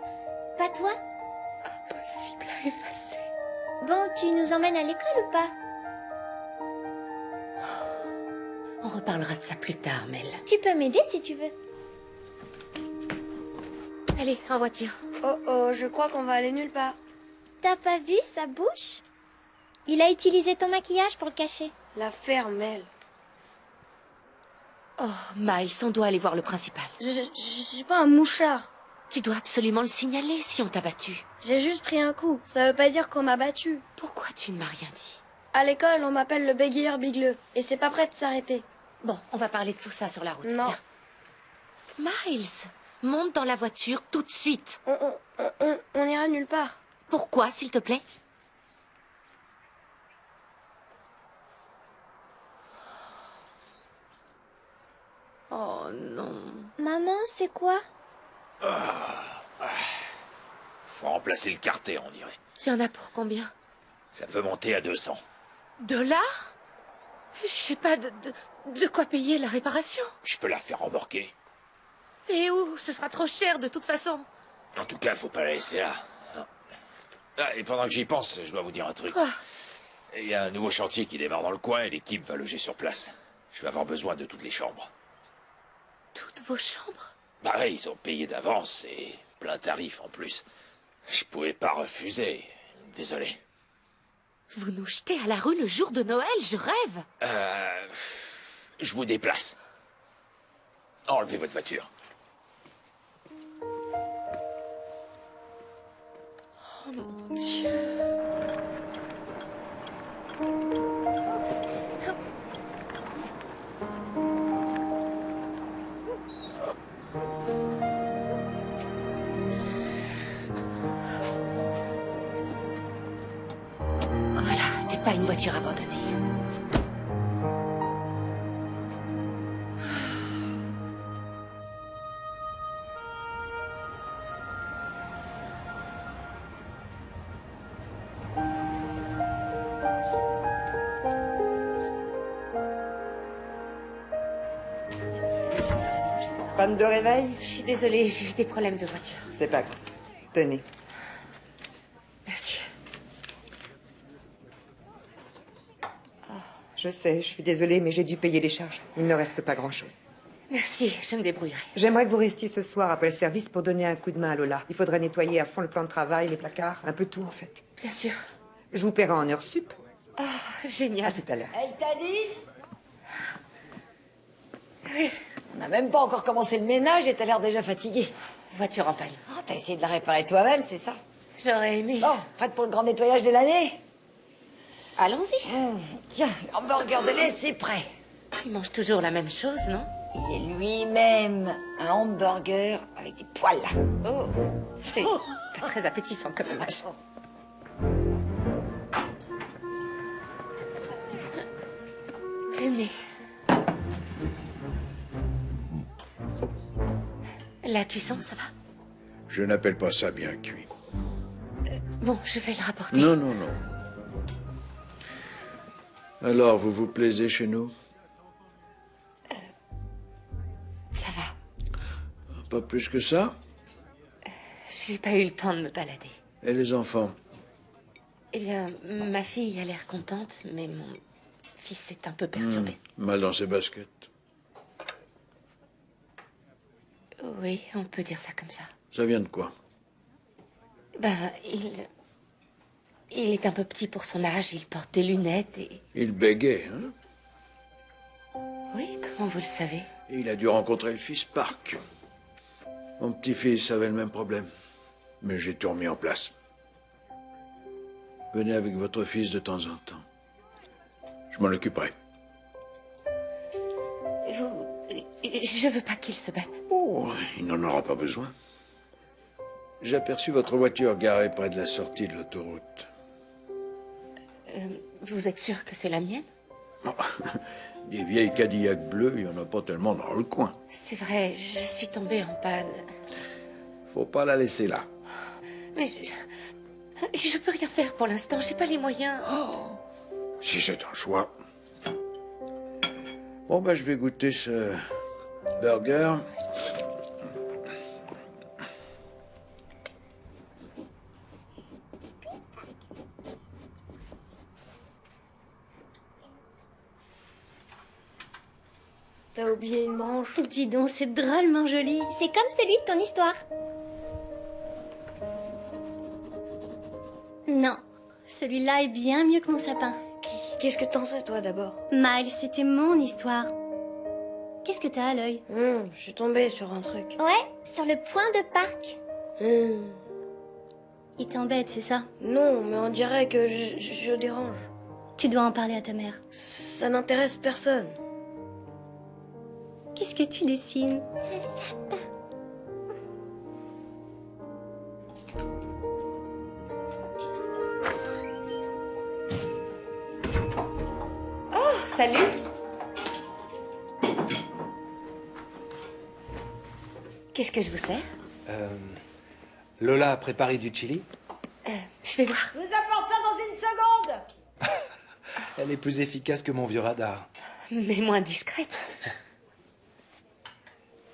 Pas toi? Impossible à effacer. Bon, tu nous emmènes à l'école ou pas? On reparlera de ça plus tard, Mel. Tu peux m'aider si tu veux. Allez, en voiture. Oh oh, je crois qu'on va aller nulle part. T'as pas vu sa bouche? Il a utilisé ton maquillage pour le cacher. La ferme, elle. Oh, Miles, on doit aller voir le principal. Je suis pas un mouchard. Tu dois absolument le signaler si on t'a battu. J'ai juste pris un coup. Ça veut pas dire qu'on m'a battu. Pourquoi tu ne m'as rien dit? À l'école, on m'appelle le bégayeur bigleux. Et c'est pas prêt de s'arrêter. Bon, on va parler de tout ça sur la route. Non. Viens. Miles, monte dans la voiture tout de suite. On ira nulle part. Pourquoi, s'il te plaît? Oh non. Maman, c'est quoi? Faut remplacer le quartier, on dirait. Il y en a pour combien? Ça peut monter à 200. Dollars? Je sais pas de quoi payer la réparation. Je peux la faire remorquer. Et où? Ce sera trop cher de toute façon. En tout cas, faut pas la laisser là. Ah, et pendant que j'y pense, je dois vous dire un truc. Quoi? Il y a un nouveau chantier qui démarre dans le coin et l'équipe va loger sur place. Je vais avoir besoin de toutes les chambres. Toutes vos chambres? Bah ouais, ils ont payé d'avance et plein tarif en plus. Je pouvais pas refuser. Désolé. Vous nous jetez à la rue le jour de Noël, je rêve. Je vous déplace. Enlevez votre voiture. Oh mon Dieu. Pas une voiture abandonnée. Panne de réveil? Je suis désolée, j'ai eu des problèmes de voiture. C'est pas grave. Tenez. Merci. Je sais, je suis désolée, mais j'ai dû payer les charges. Il ne reste pas grand-chose. Merci, je me débrouillerai. J'aimerais que vous restiez ce soir après le service pour donner un coup de main à Lola. Il faudrait nettoyer à fond le plan de travail, les placards, un peu tout en fait. Bien sûr. Je vous paierai en heures sup. Oh, génial. À tout à l'heure. Elle t'a dit? Oui. On n'a même pas encore commencé le ménage et t'as l'air déjà fatiguée. Voiture en panne. Oh, t'as essayé de la réparer toi-même, c'est ça? J'aurais aimé. Bon, prête pour le grand nettoyage de l'année? Allons-y. Tiens, l'hamburger de lait, c'est prêt. Il mange toujours la même chose, non? Il est lui-même un hamburger avec des poils. Oh, c'est pas très appétissant comme image. Tenez. La cuisson, ça va? Je n'appelle pas ça bien cuit. Bon, je vais le rapporter. Non, non, non. Alors, vous vous plaisez chez nous? Ça va. Pas plus que ça? J'ai pas eu le temps de me balader. Et les enfants? Eh bien, ma fille a l'air contente, mais mon fils est un peu perturbé. Mal dans ses baskets. Oui, on peut dire ça comme ça. Ça vient de quoi? Ben, il est un peu petit pour son âge, il porte des lunettes et... Il bégait, hein? Oui, comment vous le savez? Et il a dû rencontrer le fils Park. Mon petit-fils avait le même problème. Mais j'ai tout remis en place. Venez avec votre fils de temps en temps. Je m'en occuperai. Je veux pas qu'il se batte. Oh, il n'en aura pas besoin. J'ai aperçu votre voiture garée près de la sortie de l'autoroute. Vous êtes sûr que c'est la mienne? Oh, des vieilles Cadillac bleues, il n'y en a pas tellement dans le coin. C'est vrai, je suis tombée en panne. Faut pas la laisser là. Mais je peux rien faire pour l'instant, j'ai pas les moyens. Si c'est un choix. Bon, ben, je vais goûter ce burger. T'as oublié une branche. Dis donc, c'est drôlement joli. C'est comme celui de ton histoire. Non, celui-là est bien mieux que mon sapin. Qu'est-ce que t'en sais, toi, d'abord? Miles, c'était mon histoire. Qu'est-ce que t'as à l'œil? Je suis tombée sur un truc. Ouais, sur le point de Park. Il t'embête, c'est ça? Non, mais on dirait que je dérange. Tu dois en parler à ta mère. Ça n'intéresse personne. Qu'est-ce que tu dessines? Le sapin. Salut. Qu'est-ce que je vous sers? Lola a préparé du chili. Je vais voir. Je vous apporte ça dans une seconde. Elle est plus efficace que mon vieux radar. Mais moins discrète.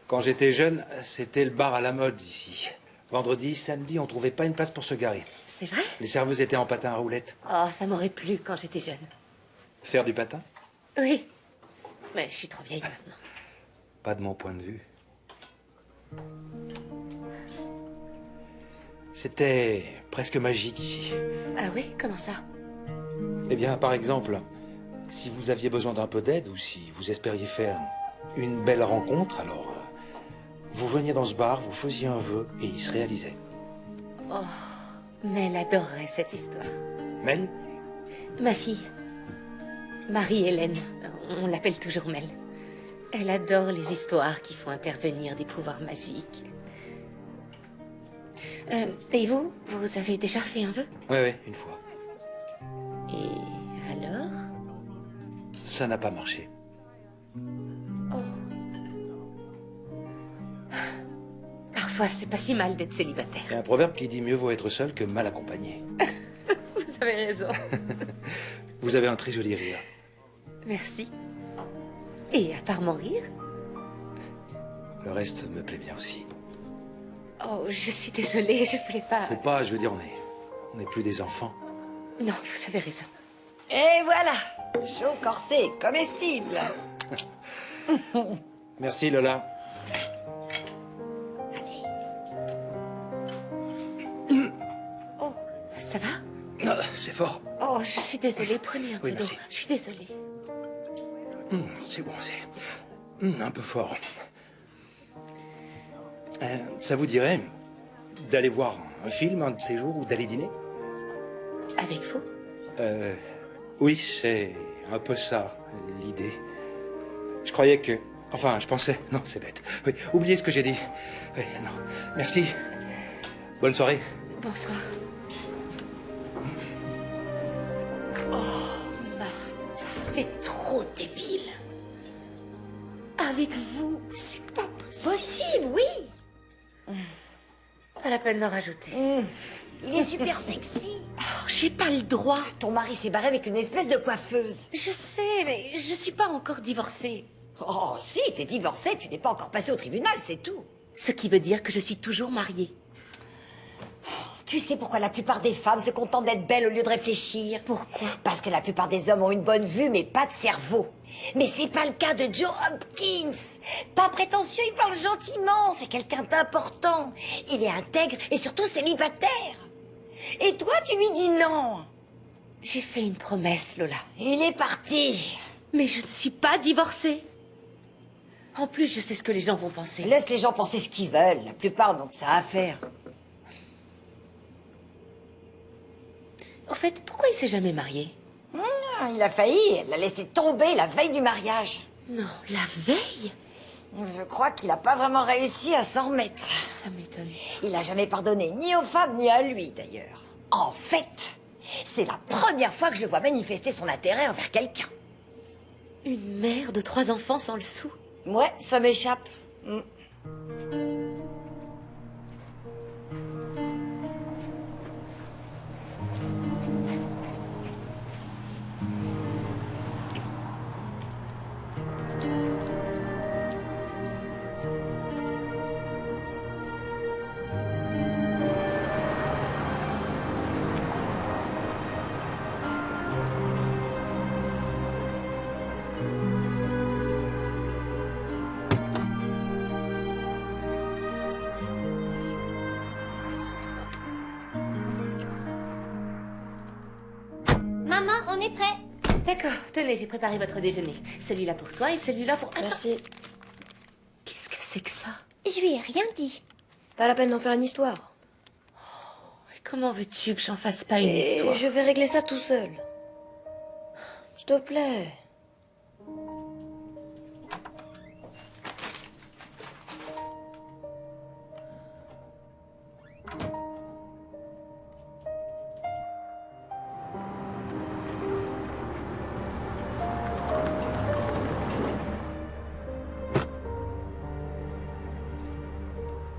Quand j'étais jeune, c'était le bar à la mode ici. Vendredi, samedi, on trouvait pas une place pour se garer. C'est vrai? Les serveuses étaient en patin à roulettes. Oh, ça m'aurait plu quand j'étais jeune. Faire du patin? Oui. Mais je suis trop vieille maintenant. Pas de mon point de vue. C'était presque magique ici. Ah oui? Comment ça? Eh bien, par exemple, si vous aviez besoin d'un peu d'aide ou si vous espériez faire une belle rencontre, alors vous veniez dans ce bar, vous faisiez un vœu et il se réalisait. Oh, Mel adorerait cette histoire. Mel? Ma fille, Marie-Hélène, on l'appelle toujours Mel. Elle adore les histoires qui font intervenir des pouvoirs magiques. Et vous avez déjà fait un vœu? Oui, une fois. Et ça n'a pas marché. Parfois, c'est pas si mal d'être célibataire. Il y a un proverbe qui dit mieux vaut être seul que mal accompagné. Vous avez raison. Vous avez un très joli rire. Merci. Et à part mon rire? Le reste me plaît bien aussi. Oh, je suis désolée, je voulais pas... Faut pas, je veux dire, on n'est plus des enfants. Non, vous avez raison. Et voilà, chaud corsé, comestible. Merci Lola. Ça va? C'est fort. Oh, je suis désolée, prenez un peu Oui, d'eau. merci. Je suis désolée. C'est bon, c'est un peu fort. Ça vous dirait d'aller voir un film un de ces jours ou d'aller dîner? Avec vous? Oui, c'est un peu ça, l'idée. Je croyais que... Enfin, je pensais... Non, c'est bête. Oui, oubliez ce que j'ai dit. Oui, non. Merci. Bonne soirée. Bonsoir. Oh, Martha, t'es trop débile. Avec vous, c'est pas possible. Possible, oui. Pas la peine d'en rajouter. Il est super sexy. Oh, j'ai pas le droit. Ton mari s'est barré avec une espèce de coiffeuse. Je sais, mais je suis pas encore divorcée. Oh, si, t'es divorcée, tu n'es pas encore passée au tribunal, c'est tout. Ce qui veut dire que je suis toujours mariée. Tu sais pourquoi la plupart des femmes se contentent d'être belles au lieu de réfléchir? Pourquoi? Parce que la plupart des hommes ont une bonne vue, mais pas de cerveau. Mais c'est pas le cas de Joe Hopkins. Pas prétentieux, il parle gentiment, c'est quelqu'un d'important. Il est intègre et surtout célibataire. Et toi, tu lui dis non. J'ai fait une promesse, Lola. Il est parti. Mais je ne suis pas divorcée. En plus, je sais ce que les gens vont penser. Laisse les gens penser ce qu'ils veulent. La plupart n'ont que ça à faire. Au fait, pourquoi il s'est jamais marié? Il a failli. Elle l'a laissé tomber la veille du mariage. Non, la veille? Je crois qu'il n'a pas vraiment réussi à s'en remettre. Ça m'étonne. Il n'a jamais pardonné ni aux femmes ni à lui, d'ailleurs. En fait, c'est la première fois que je le vois manifester son intérêt envers quelqu'un. Une mère de 3 enfants sans le sou? Ouais, ça m'échappe. Maman, on est prêt. D'accord, tenez, j'ai préparé votre déjeuner. Celui-là pour toi et celui-là pour... Attends. Merci. Qu'est-ce que c'est que ça? Je lui ai rien dit. Pas la peine d'en faire une histoire. Et comment veux-tu que j'en fasse pas une Et histoire? je vais régler ça tout seul. S'il te plaît.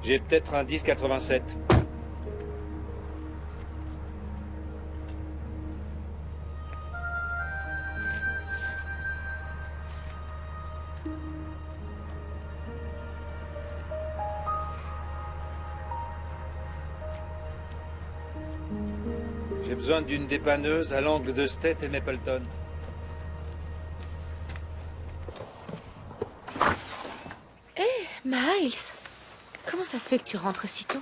J'ai peut-être un 10,87. J'ai besoin d'une dépanneuse à l'angle de State et Mapleton. Miles, comment ça se fait que tu rentres si tôt?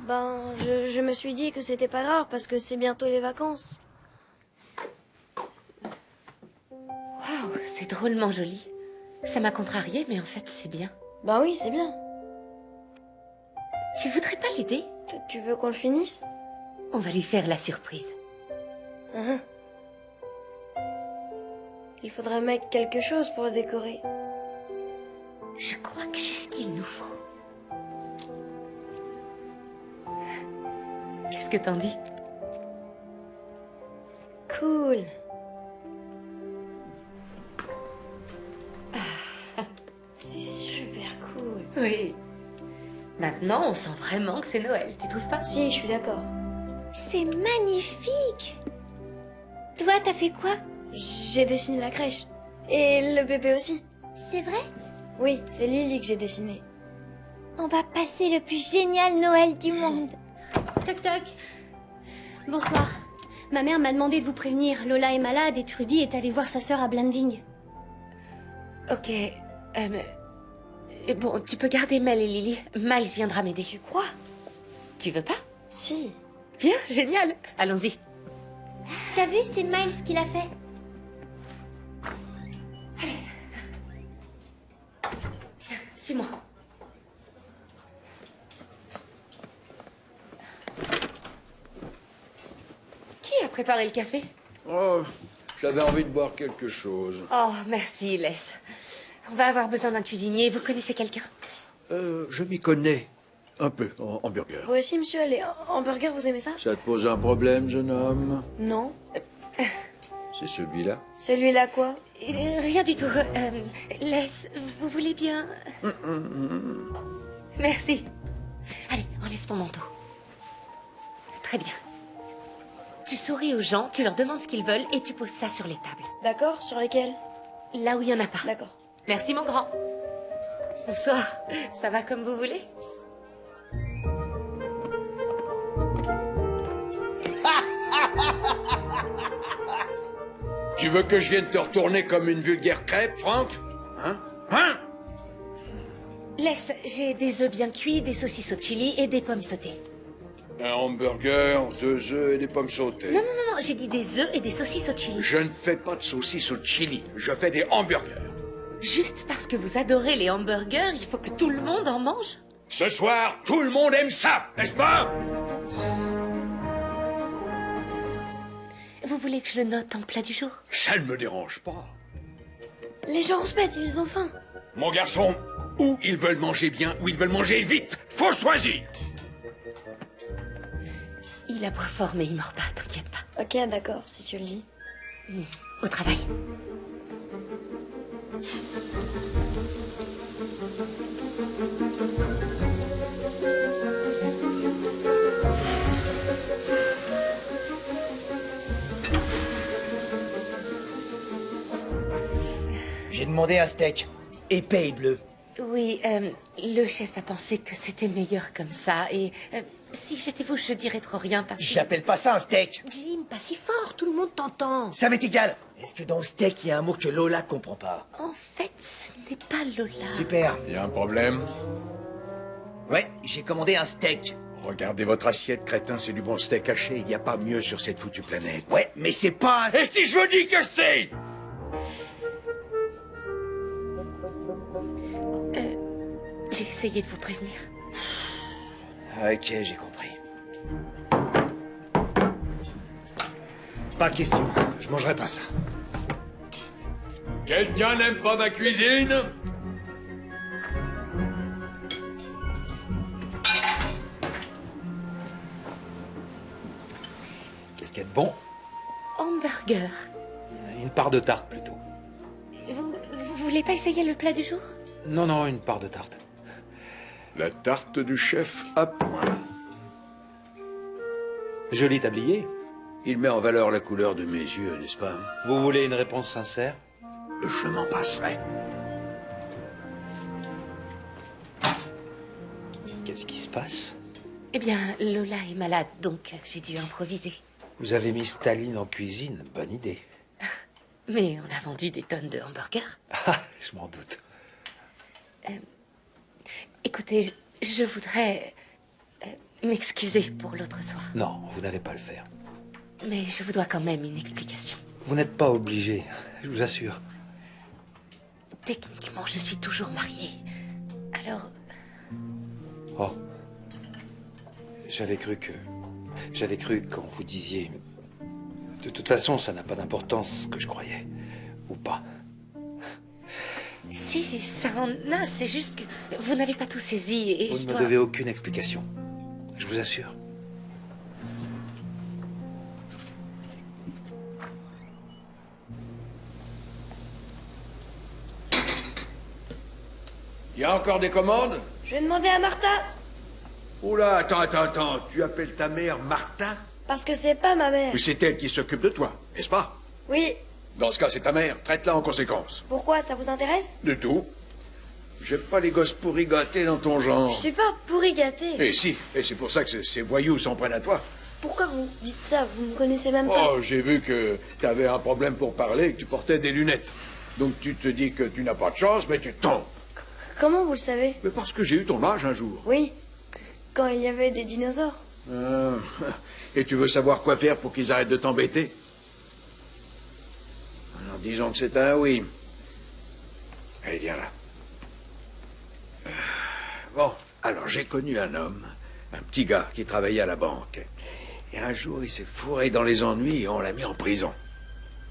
Ben, je me suis dit que c'était pas grave parce que c'est bientôt les vacances. Waouh, c'est drôlement joli. Ça m'a contrariée, mais en fait, c'est bien. Ben oui, c'est bien. Tu voudrais pas l'aider? Tu veux qu'on le finisse? On va lui faire la surprise. Hein? Il faudrait mettre quelque chose pour le décorer. Je crois que j'ai ce qu'il nous faut. Qu'est-ce que t'en dis? Cool. Oui. Maintenant, on sent vraiment que c'est Noël, tu trouves pas? Si, je suis d'accord. C'est magnifique. Toi, t'as fait quoi? J'ai dessiné la crèche. Et le bébé aussi. C'est vrai? Oui, c'est Lily que j'ai dessiné. On va passer le plus génial Noël du monde. Toc toc. Bonsoir. Ma mère m'a demandé de vous prévenir. Lola est malade et Trudy est allée voir sa sœur à Blanding. Ok. Bon, tu peux garder Mel et Lily. Miles viendra m'aider. Tu crois? Tu veux pas? Si. Bien, génial. Allons-y. T'as vu, c'est Miles qui l'a fait. Viens, suis-moi. Qui a préparé le café? Oh, j'avais envie de boire quelque chose. Oh, merci, Les. On va avoir besoin d'un cuisinier. Vous connaissez quelqu'un? Je m'y connais un peu en hamburger. Vous aussi, monsieur, les hamburgers, vous aimez ça? Ça te pose un problème, jeune homme? Non. C'est celui-là. Celui-là, quoi? Rien du tout. Les, vous voulez bien... Merci. Allez, enlève ton manteau. Très bien. Tu souris aux gens, tu leur demandes ce qu'ils veulent et tu poses ça sur les tables. D'accord, sur lesquels? Là où il n'y en a pas. D'accord. Merci, mon grand. Bonsoir. Ça va comme vous voulez? Tu veux que je vienne te retourner comme une vulgaire crêpe, Franck? Hein? Hein? Laisse, j'ai des œufs bien cuits, des saucisses au chili et des pommes sautées. Un hamburger, 2 œufs et des pommes sautées. Non, non, non, non, j'ai dit des œufs et des saucisses au chili. Je ne fais pas de saucisses au chili. Je fais des hamburgers. Juste parce que vous adorez les hamburgers, il faut que tout le monde en mange? Ce soir, tout le monde aime ça, n'est-ce pas? Vous voulez que je le note en plat du jour? Ça ne me dérange pas. Les gens rouspètent, ils ont faim. Mon garçon, ou ils veulent manger bien, ou ils veulent manger vite. Faut choisir. Il aboie fort, mais il mord pas, t'inquiète pas. Ok, d'accord, si tu le dis. Au travail. J'ai demandé un steak. Épais et bleu. Oui, le chef a pensé que c'était meilleur comme ça, et si j'étais vous, je dirais trop rien parce que... J'appelle pas ça un steak. Jim, pas si fort, tout le monde t'entend. Ça m'est égal. Est-ce que dans steak, il y a un mot que Lola comprend pas? En fait, ce n'est pas Lola. Super. Il y a un problème? Ouais, j'ai commandé un steak. Regardez votre assiette, crétin, c'est du bon steak haché. Il n'y a pas mieux sur cette foutue planète. Ouais, mais c'est pas un... Et si je vous dis que c'est... J'ai essayé de vous prévenir. Ok, j'ai compris. Pas question, je mangerai pas ça. Quelqu'un n'aime pas ma cuisine? Qu'est-ce qu'il y a de bon? Hamburger. Une part de tarte plutôt. Vous voulez pas essayer le plat du jour? Non, non, une part de tarte. La tarte du chef à point. Joli tablier. Il met en valeur la couleur de mes yeux, n'est-ce pas? Vous voulez une réponse sincère? Je m'en passerai. Qu'est-ce qui se passe? Eh bien, Lola est malade, donc j'ai dû improviser. Vous avez mis Staline en cuisine, bonne idée. Mais on a vendu des tonnes de hamburgers. Ah, je m'en doute. Écoutez, je voudrais m'excuser pour l'autre soir. Non, vous n'allez pas le faire. Mais je vous dois quand même une explication. Vous n'êtes pas obligé, je vous assure. Techniquement, je suis toujours mariée. Alors, Oh. J'avais cru quand vous disiez... De toute façon, ça n'a pas d'importance, ce que je croyais. Ou pas. si, ça en a, c'est juste que vous n'avez pas tout saisi et Vous je ne me dois... devez aucune explication. Je vous assure. Y a encore des commandes? Je vais demander à Martha. Oula, attends. Tu appelles ta mère Martha? Parce que c'est pas ma mère. Mais c'est elle qui s'occupe de toi, n'est-ce pas? Oui. Dans ce cas, c'est ta mère. Traite-la en conséquence. Pourquoi, ça vous intéresse? Du tout. J'aime pas les gosses pourris gâtés dans ton genre. Je suis pas pourri gâté. Eh si, et c'est pour ça que ces voyous s'en prennent à toi. Pourquoi vous dites ça? Vous me connaissez même pas. Oh, j'ai vu que t'avais un problème pour parler et que tu portais des lunettes. Donc tu te dis que tu n'as pas de chance, mais tu tombes. Comment vous le savez? Mais parce que j'ai eu ton âge un jour. Oui. Quand il y avait des dinosaures. Ah. Et tu veux savoir quoi faire pour qu'ils arrêtent de t'embêter? Alors disons que c'est un oui. Allez, viens là. Bon, alors j'ai connu un homme, un petit gars qui travaillait à la banque. Et un jour, il s'est fourré dans les ennuis et on l'a mis en prison.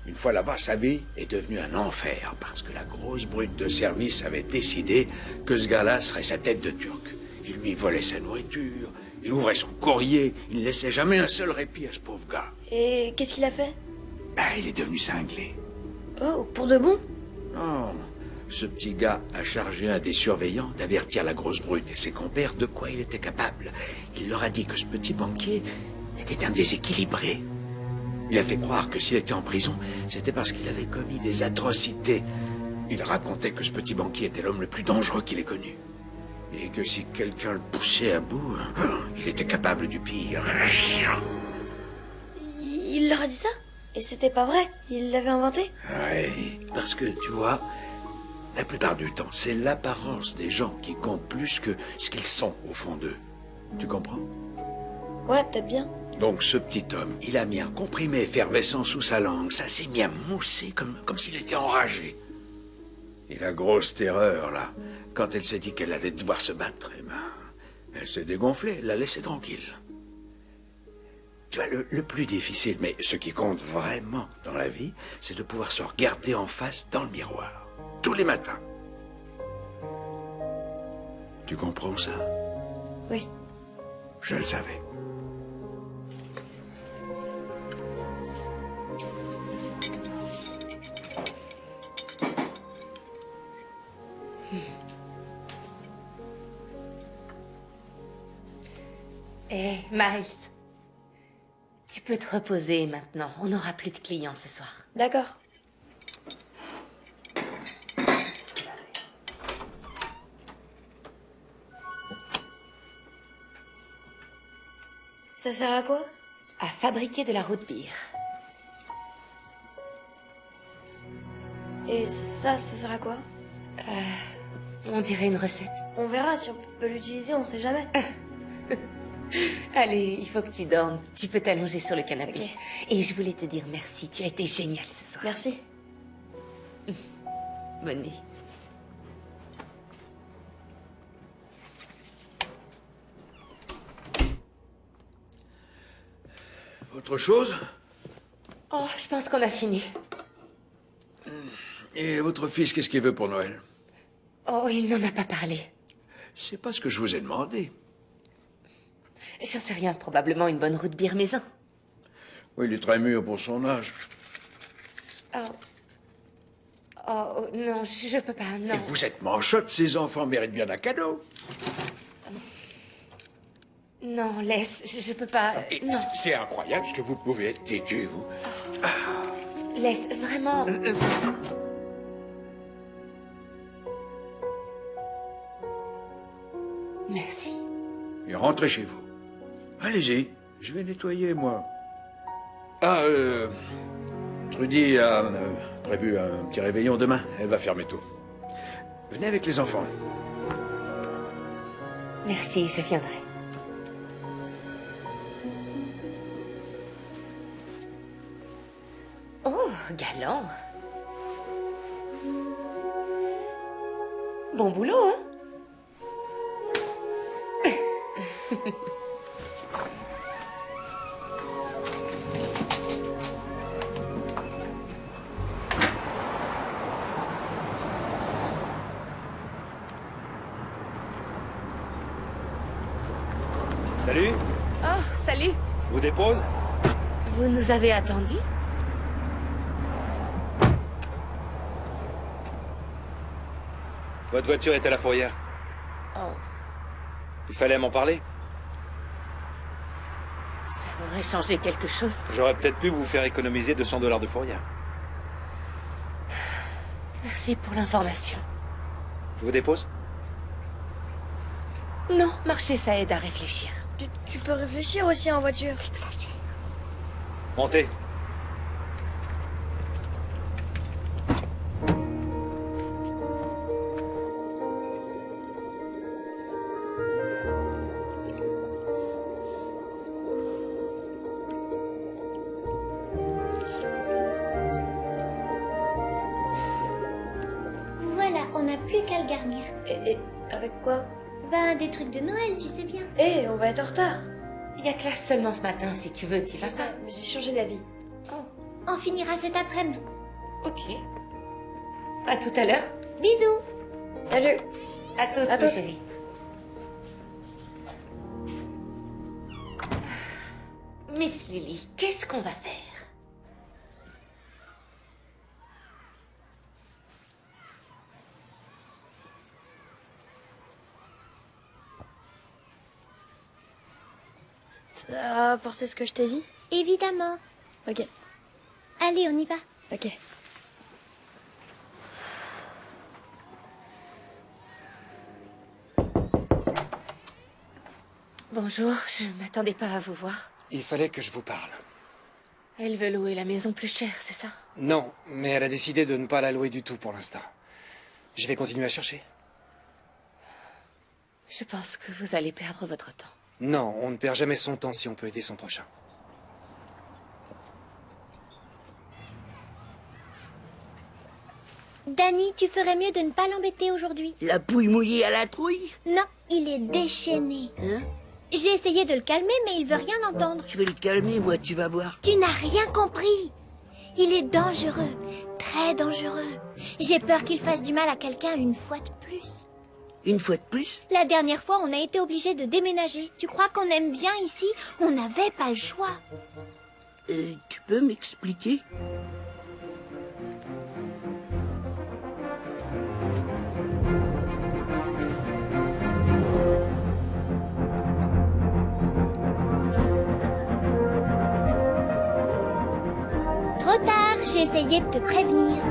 Une fois là-bas, sa vie est devenue un enfer parce que la grosse brute de service avait décidé que ce gars-là serait sa tête de turc. Il lui volait sa nourriture, il ouvrait son courrier, il ne laissait jamais un seul répit à ce pauvre gars. Et qu'est-ce qu'il a fait? Ben, il est devenu cinglé. Oh, pour de bon? Non, ce petit gars a chargé un des surveillants d'avertir la grosse brute et ses compères de quoi il était capable. Il leur a dit que ce petit banquier était un déséquilibré. Il a fait croire que s'il était en prison, c'était parce qu'il avait commis des atrocités. Il racontait que ce petit banquier était l'homme le plus dangereux qu'il ait connu. Et que si quelqu'un le poussait à bout, il était capable du pire. Il leur a dit ça? Et c'était pas vrai? Il l'avait inventé? Oui, parce que, tu vois, la plupart du temps, c'est l'apparence des gens qui compte plus que ce qu'ils sont au fond d'eux. Tu comprends? Ouais, peut-être bien. Donc ce petit homme, il a mis un comprimé effervescent sous sa langue. Ça s'est mis à mousser comme s'il était enragé. Et la grosse terreur, là, quand elle s'est dit qu'elle allait devoir se battre, eh ben, elle s'est dégonflée, elle l'a laissé tranquille. Tu vois, le plus difficile, mais ce qui compte vraiment dans la vie, c'est de pouvoir se regarder en face dans le miroir, tous les matins. Tu comprends ça? Oui. Je le savais. Hé, Miles, tu peux te reposer maintenant. On n'aura plus de clients ce soir. D'accord. Ça sert à quoi? À fabriquer de la root beer. Et ça sert à quoi? On dirait une recette. On verra si on peut l'utiliser, on sait jamais. Allez, il faut que tu dormes. Tu peux t'allonger sur le canapé. Ok. Et je voulais te dire merci. Tu as été génial ce soir. Merci. Bonne nuit. Autre chose? Oh, je pense qu'on a fini. Et votre fils, qu'est-ce qu'il veut pour Noël? Oh, il n'en a pas parlé. C'est pas ce que je vous ai demandé. J'en sais rien. Probablement une bonne root beer maison. Oui, il est très mûr pour son âge. Oh, non, je peux pas, non. Et vous êtes manchotte, ces enfants méritent bien un cadeau. Non, laisse, je peux pas. Et Non, c'est incroyable ce que vous pouvez être têtu, vous. laisse, vraiment. Merci. Et rentrez chez vous. Allez-y, je vais nettoyer, moi. Ah, Trudy a prévu un petit réveillon demain. Elle va fermer tôt. Venez avec les enfants. Merci, je viendrai. Oh, galant. Bon boulot, hein? Salut, Oh, salut. je vous dépose? Vous nous avez attendus? Votre voiture est à la fourrière. Oh, Il fallait m'en parler. ça aurait changé quelque chose. J'aurais peut-être pu vous faire économiser 200 $ de fourrière. Merci pour l'information. Je vous dépose? Non, marcher, ça aide à réfléchir. Tu peux réfléchir aussi en voiture. Exagère. Montez. Voilà, on n'a plus qu'à le garnir. Et avec quoi? Ben, des trucs de Noël, tu sais bien. Eh, on va être en retard. Il y a classe seulement ce matin, si tu veux, t'y vas Je sais, pas. mais j'ai changé d'avis. On finira cet après-midi. Ok. À tout à l'heure. Bisous. Salut. À toutes, À toutes. chérie. Miss Lily, qu'est-ce qu'on va faire? T'as apporté ce que je t'ai dit? Évidemment. Ok. Allez, on y va. Ok. Bonjour, je m'attendais pas à vous voir. Il fallait que je vous parle. Elle veut louer la maison plus chère, c'est ça? Non, mais elle a décidé de ne pas la louer du tout pour l'instant. Je vais continuer à chercher. Je pense que vous allez perdre votre temps. Non, on ne perd jamais son temps si on peut aider son prochain. Danny, tu ferais mieux de ne pas l'embêter aujourd'hui. La pouille mouillée à la trouille? Non, il est déchaîné. Hein? J'ai essayé de le calmer, mais il veut rien entendre. Je vais le calmer, moi, tu vas voir. Tu n'as rien compris. Il est dangereux, très dangereux. J'ai peur qu'il fasse du mal à quelqu'un une fois de plus. Une fois de plus? La dernière fois, on a été obligé de déménager. Tu crois qu'on aime bien ici? On n'avait pas le choix. Tu peux m'expliquer? Trop tard, j'ai essayé de te prévenir.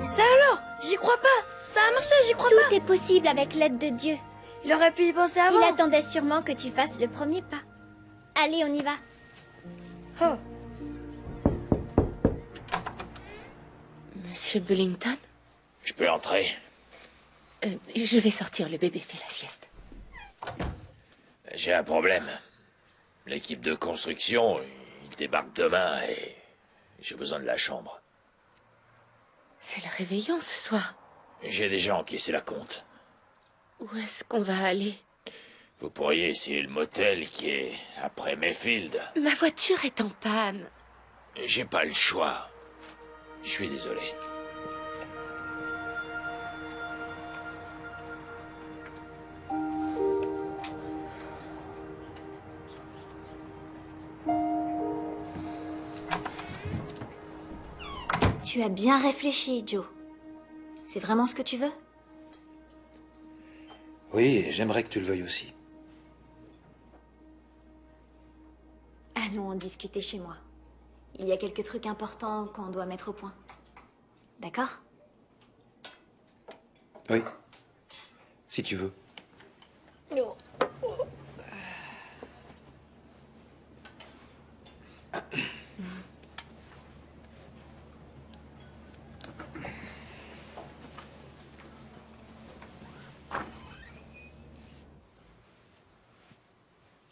Ça alors? J'y crois pas. Ça a marché, j'y crois pas. Tout est possible avec l'aide de Dieu. Il aurait pu y penser avant. Il attendait sûrement que tu fasses le premier pas. Allez, on y va. Oh. Monsieur Bullington? Je peux entrer? Je vais sortir, le bébé fait la sieste. J'ai un problème. L'équipe de construction, il débarque demain et j'ai besoin de la chambre. C'est le réveillon ce soir. J'ai déjà encaissé la compte. Où est-ce qu'on va aller? Vous pourriez essayer le motel qui est après Mayfield. Ma voiture est en panne. J'ai pas le choix. Je suis désolé. Tu as bien réfléchi, Joe. C'est vraiment ce que tu veux? Oui, et j'aimerais que tu le veuilles aussi. Allons en discuter chez moi. Il y a quelques trucs importants qu'on doit mettre au point. D'accord? Oui. Si tu veux. Non.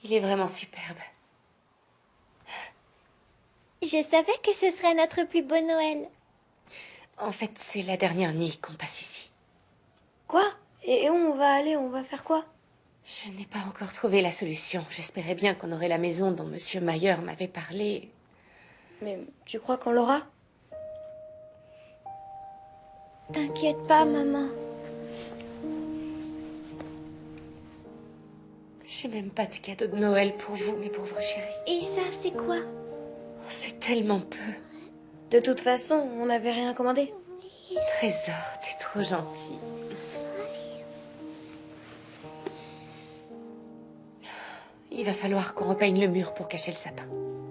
Il est vraiment superbe. Je savais que ce serait notre plus beau Noël. En fait, c'est la dernière nuit qu'on passe ici. Quoi? Et où on va aller? On va faire quoi? Je n'ai pas encore trouvé la solution. J'espérais bien qu'on aurait la maison dont Monsieur Mayer m'avait parlé. Mais tu crois qu'on l'aura? T'inquiète pas, maman. J'ai même pas de cadeau de Noël pour vous, mes pauvres chéris. Et ça, c'est quoi? C'est tellement peu. De toute façon, on n'avait rien commandé. Trésor, t'es trop gentil. Il va falloir qu'on repeigne le mur pour cacher le sapin.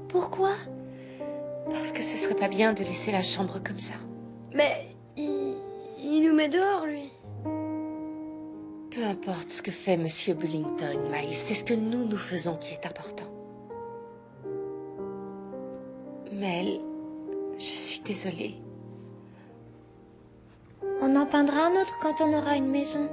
Pourquoi? Parce que ce serait pas bien de laisser la chambre comme ça. Mais il nous met dehors, lui. Peu importe ce que fait Monsieur Bullington, Miles, c'est ce que nous faisons qui est important. Mel, je suis désolée. On en peindra un autre quand on aura une maison.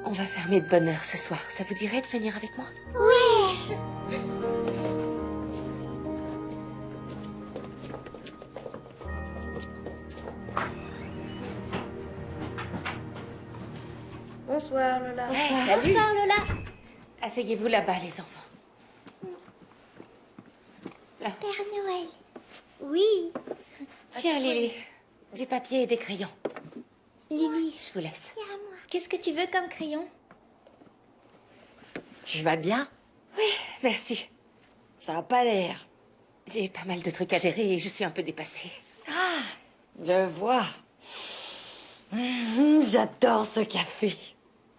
On va fermer de bonne heure ce soir. Ça vous dirait de venir avec moi? Oui. Bonsoir, Lola. Bonsoir, Lola. Asseyez-vous là-bas, les enfants. Là. Père Noël. Oui. Tiens, Lily, du papier et des crayons. Lily, Je vous laisse. viens à moi. Qu'est-ce que tu veux comme crayon? Tu vas bien? Merci. Ça a pas l'air. J'ai pas mal de trucs à gérer et je suis un peu dépassée. Je vois. J'adore ce café.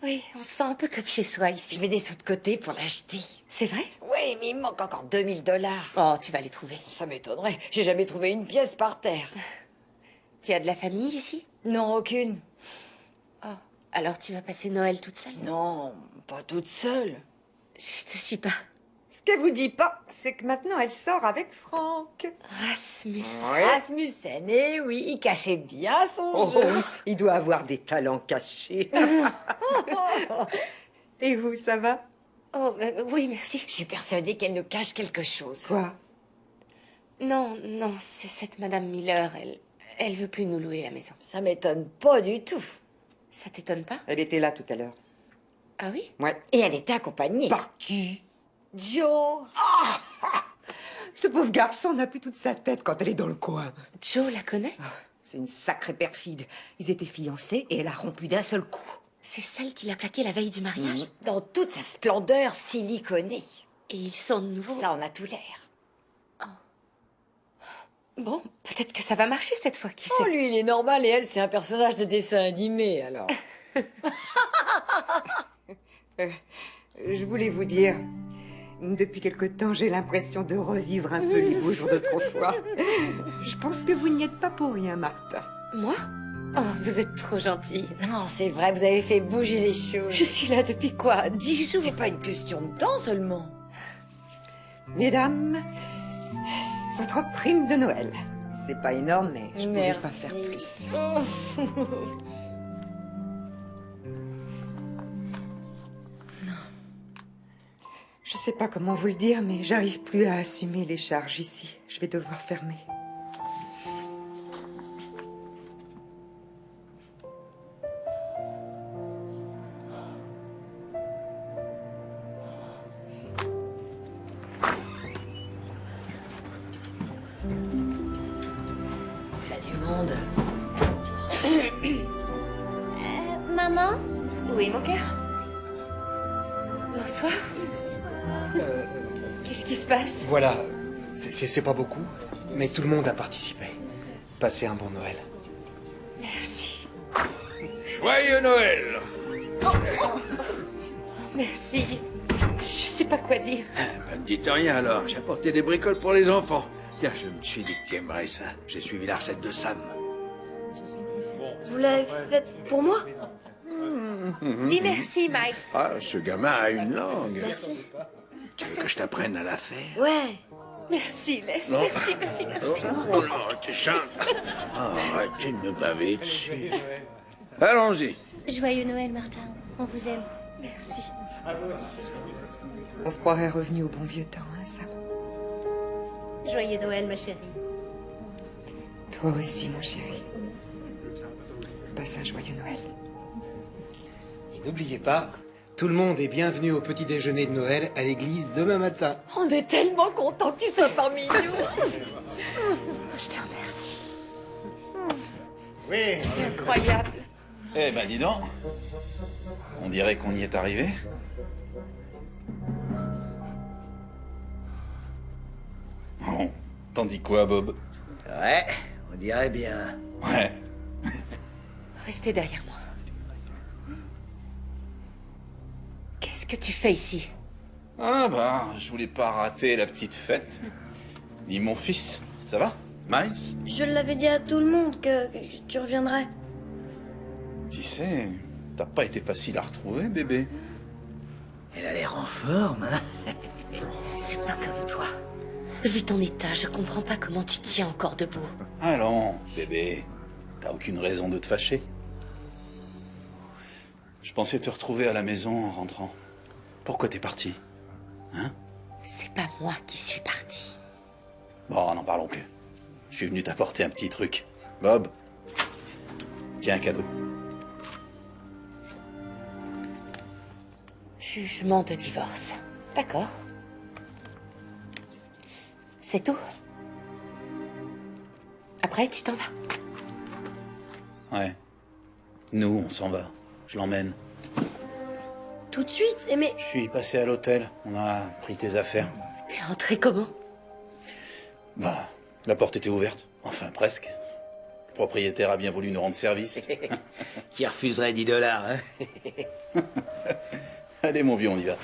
Oui, on se sent un peu comme chez soi ici. Je mets des sous de côté pour l'acheter. C'est vrai? Oui, mais il me manque encore 2000 $. Oh, tu vas les trouver. Ça m'étonnerait. J'ai jamais trouvé une pièce par terre. Tu as de la famille ici? Non, aucune. Oh, alors tu vas passer Noël toute seule? Non, pas toute seule. Je te suis pas. Ce qu'elle vous dit pas, c'est que maintenant elle sort avec Franck. Rasmus. Rasmussen, eh oui, il cachait bien son Oh, jeu. oui, il doit avoir des talents cachés. Et vous, ça va? Oh, oui, merci. Je suis persuadée qu'elle nous cache quelque chose. Quoi? Non, c'est cette Madame Miller. Elle veut plus nous louer la maison. Ça m'étonne pas du tout. Ça t'étonne pas? Elle était là tout à l'heure. Ah oui? Ouais. Et elle était accompagnée. Par qui? Joe. Ce pauvre garçon n'a plus toute sa tête quand elle est dans le coin. Joe la connaît? C'est une sacrée perfide. Ils étaient fiancés et elle a rompu d'un seul coup. C'est celle qui l'a plaqué la veille du mariage? Dans toute sa splendeur siliconée. Et ils sont nouveaux? Ça en a tout l'air. Bon, peut-être que ça va marcher cette fois, qui Oh, sait? lui, il est normal et elle, c'est un personnage de dessin animé, alors. Je voulais vous dire, depuis quelque temps, j'ai l'impression de revivre un peu les beaux jours d'autrefois. Je pense que vous n'y êtes pas pour rien, Martha. Moi? Oh, vous êtes trop gentille. Non, c'est vrai, vous avez fait bouger les choses. Je suis là depuis quoi? 10 jours? C'est pas une question de temps seulement. Mesdames, votre prime de Noël. C'est pas énorme, mais je pouvais pas faire plus. Je sais pas comment vous le dire, mais j'arrive plus à assumer les charges ici. Je vais devoir fermer. Il y a du monde. Maman? Oui, mon cœur? Bonsoir. Qu'est-ce qui se passe? Voilà, c'est pas beaucoup, mais tout le monde a participé. Passez un bon Noël. Merci. Joyeux Noël! Merci. Je sais pas quoi dire. Ne me dites rien alors, j'ai apporté des bricoles pour les enfants. Tiens, je me suis dit que tu aimerais ça. J'ai suivi la recette de Sam. Vous l'avez faite pour moi? Dis merci, Miles. Ah, ce gamin a une langue. Merci. Tu veux que je t'apprenne à la faire? Ouais. Merci, Les. Non. Merci. Oh non, tu chantes. Arrêtez de me baver dessus. Allons-y. Joyeux Noël, Martin. On vous aime. Merci. On se croirait revenu au bon vieux temps, hein, Sam? Joyeux Noël, ma chérie. Toi aussi, mon chéri. Passe un joyeux Noël. Et n'oubliez pas, tout le monde est bienvenu au petit déjeuner de Noël à l'église demain matin. On est tellement contents que tu sois parmi nous. Je te remercie. Oui. C'est incroyable. Eh ben, dis donc. On dirait qu'on y est arrivé. Bon, t'en dis quoi, Bob? Ouais, on dirait bien. Ouais. Restez derrière moi. Qu'est-ce que tu fais ici? Ah bah, je voulais pas rater la petite fête. Ni mon fils. Ça va, Miles? Je l'avais dit à tout le monde que tu reviendrais. Tu sais, t'as pas été facile à retrouver, bébé. Elle a l'air en forme, hein? C'est pas comme toi. Vu ton état, je comprends pas comment tu tiens encore debout. Allons, bébé. T'as aucune raison de te fâcher. Je pensais te retrouver à la maison en rentrant. Pourquoi t'es parti? Hein? C'est pas moi qui suis partie. Bon, n'en parlons plus. Je suis venu t'apporter un petit truc. Bob, tiens un cadeau. Jugement de divorce. D'accord. C'est tout. Après, tu t'en vas. Ouais. Nous, on s'en va. Je l'emmène. Tout de suite, mais... Je suis passé à l'hôtel. On a pris tes affaires. T'es entré comment? Bah, la porte était ouverte. Enfin, presque. Le propriétaire a bien voulu nous rendre service. Qui refuserait 10 $, hein? Allez, mon vieux, on y va.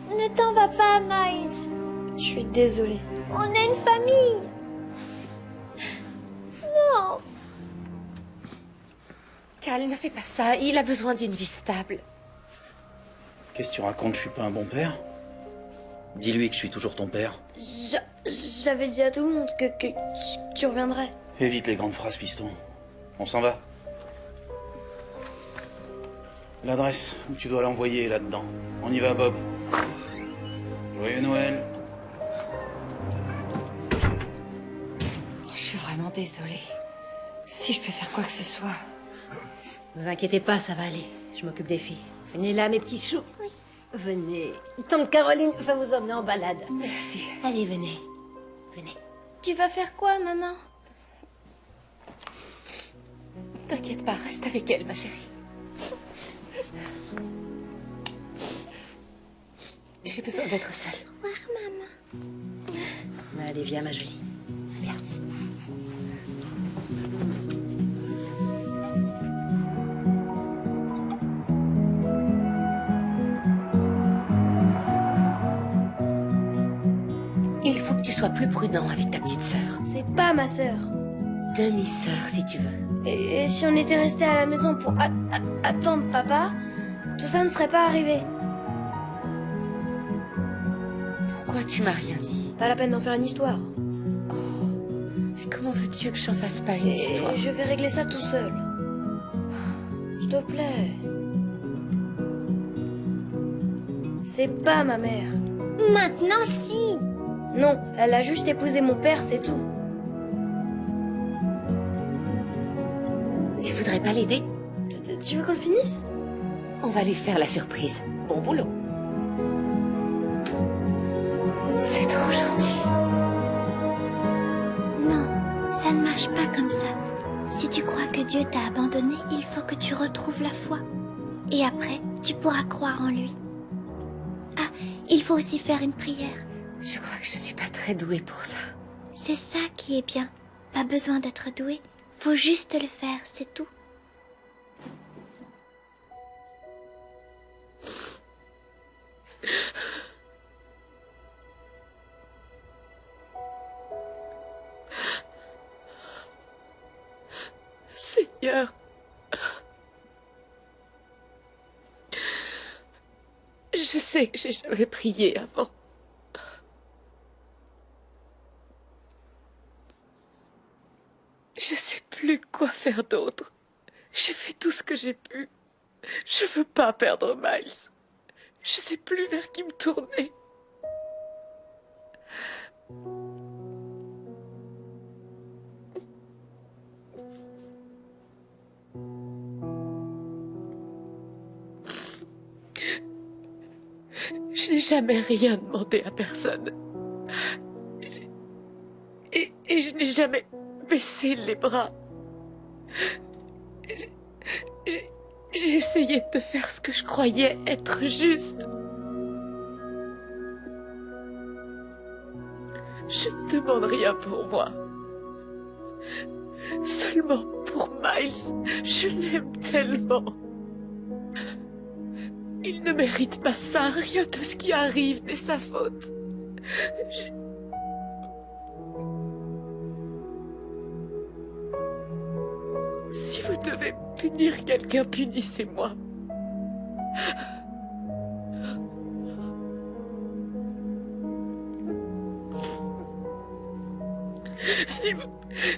Ne t'en va pas, Miles. Je suis désolée. On est une famille. Non. Cal, ne fais pas ça. Il a besoin d'une vie stable. Qu'est-ce que tu racontes? Je suis pas un bon père? Dis-lui que je suis toujours ton père. J'avais dit à tout le monde que tu reviendrais. Évite les grandes phrases, fiston. On s'en va. L'adresse où tu dois l'envoyer est là-dedans. On y va, Bob. Joyeux Noël. Je suis vraiment désolée. Si je peux faire quoi que ce soit. Ne vous inquiétez pas, ça va aller. Je m'occupe des filles. Venez là, mes petits choux. Oui. Venez. Tante Caroline va vous emmener en balade. Merci. Allez, venez. Venez. Tu vas faire quoi, maman? T'inquiète pas, reste avec elle, ma chérie. J'ai besoin d'être seule. Au revoir, maman. Allez, viens, ma jolie. Viens. Il faut que tu sois plus prudent avec ta petite sœur. C'est pas ma sœur. Demi-sœur, si tu veux. Et si on était resté à la maison pour attendre papa, tout ça ne serait pas arrivé. Pourquoi tu m'as rien dit? Pas la peine d'en faire une histoire. Et comment veux-tu que j'en fasse pas une Et histoire? je vais régler ça tout seul. S'il te plaît. C'est pas ma mère. Maintenant, si. Non, elle a juste épousé mon père, c'est tout. Tu voudrais pas l'aider? Tu veux qu'on le finisse? On va lui faire la surprise. Bon boulot. C'est trop gentil. Non, ça ne marche pas comme ça. Si tu crois que Dieu t'a abandonné, il faut que tu retrouves la foi. Et après, tu pourras croire en lui. Ah, il faut aussi faire une prière. Je crois que je suis pas très douée pour ça. C'est ça qui est bien. Pas besoin d'être doué. Faut juste le faire, c'est tout. Seigneur, je sais que j'ai jamais prié avant. Je sais plus quoi faire d'autre. J'ai fait tout ce que j'ai pu. Je veux pas perdre Miles. Je sais plus vers qui me tourner. Je n'ai jamais rien demandé à personne. Et je n'ai jamais baissé les bras. J'ai essayé de faire ce que je croyais être juste. Je ne demande rien pour moi. Seulement pour Miles. Je l'aime tellement. Il ne mérite pas ça. Rien de ce qui arrive n'est sa faute. Si vous devez punir quelqu'un, punissez-moi.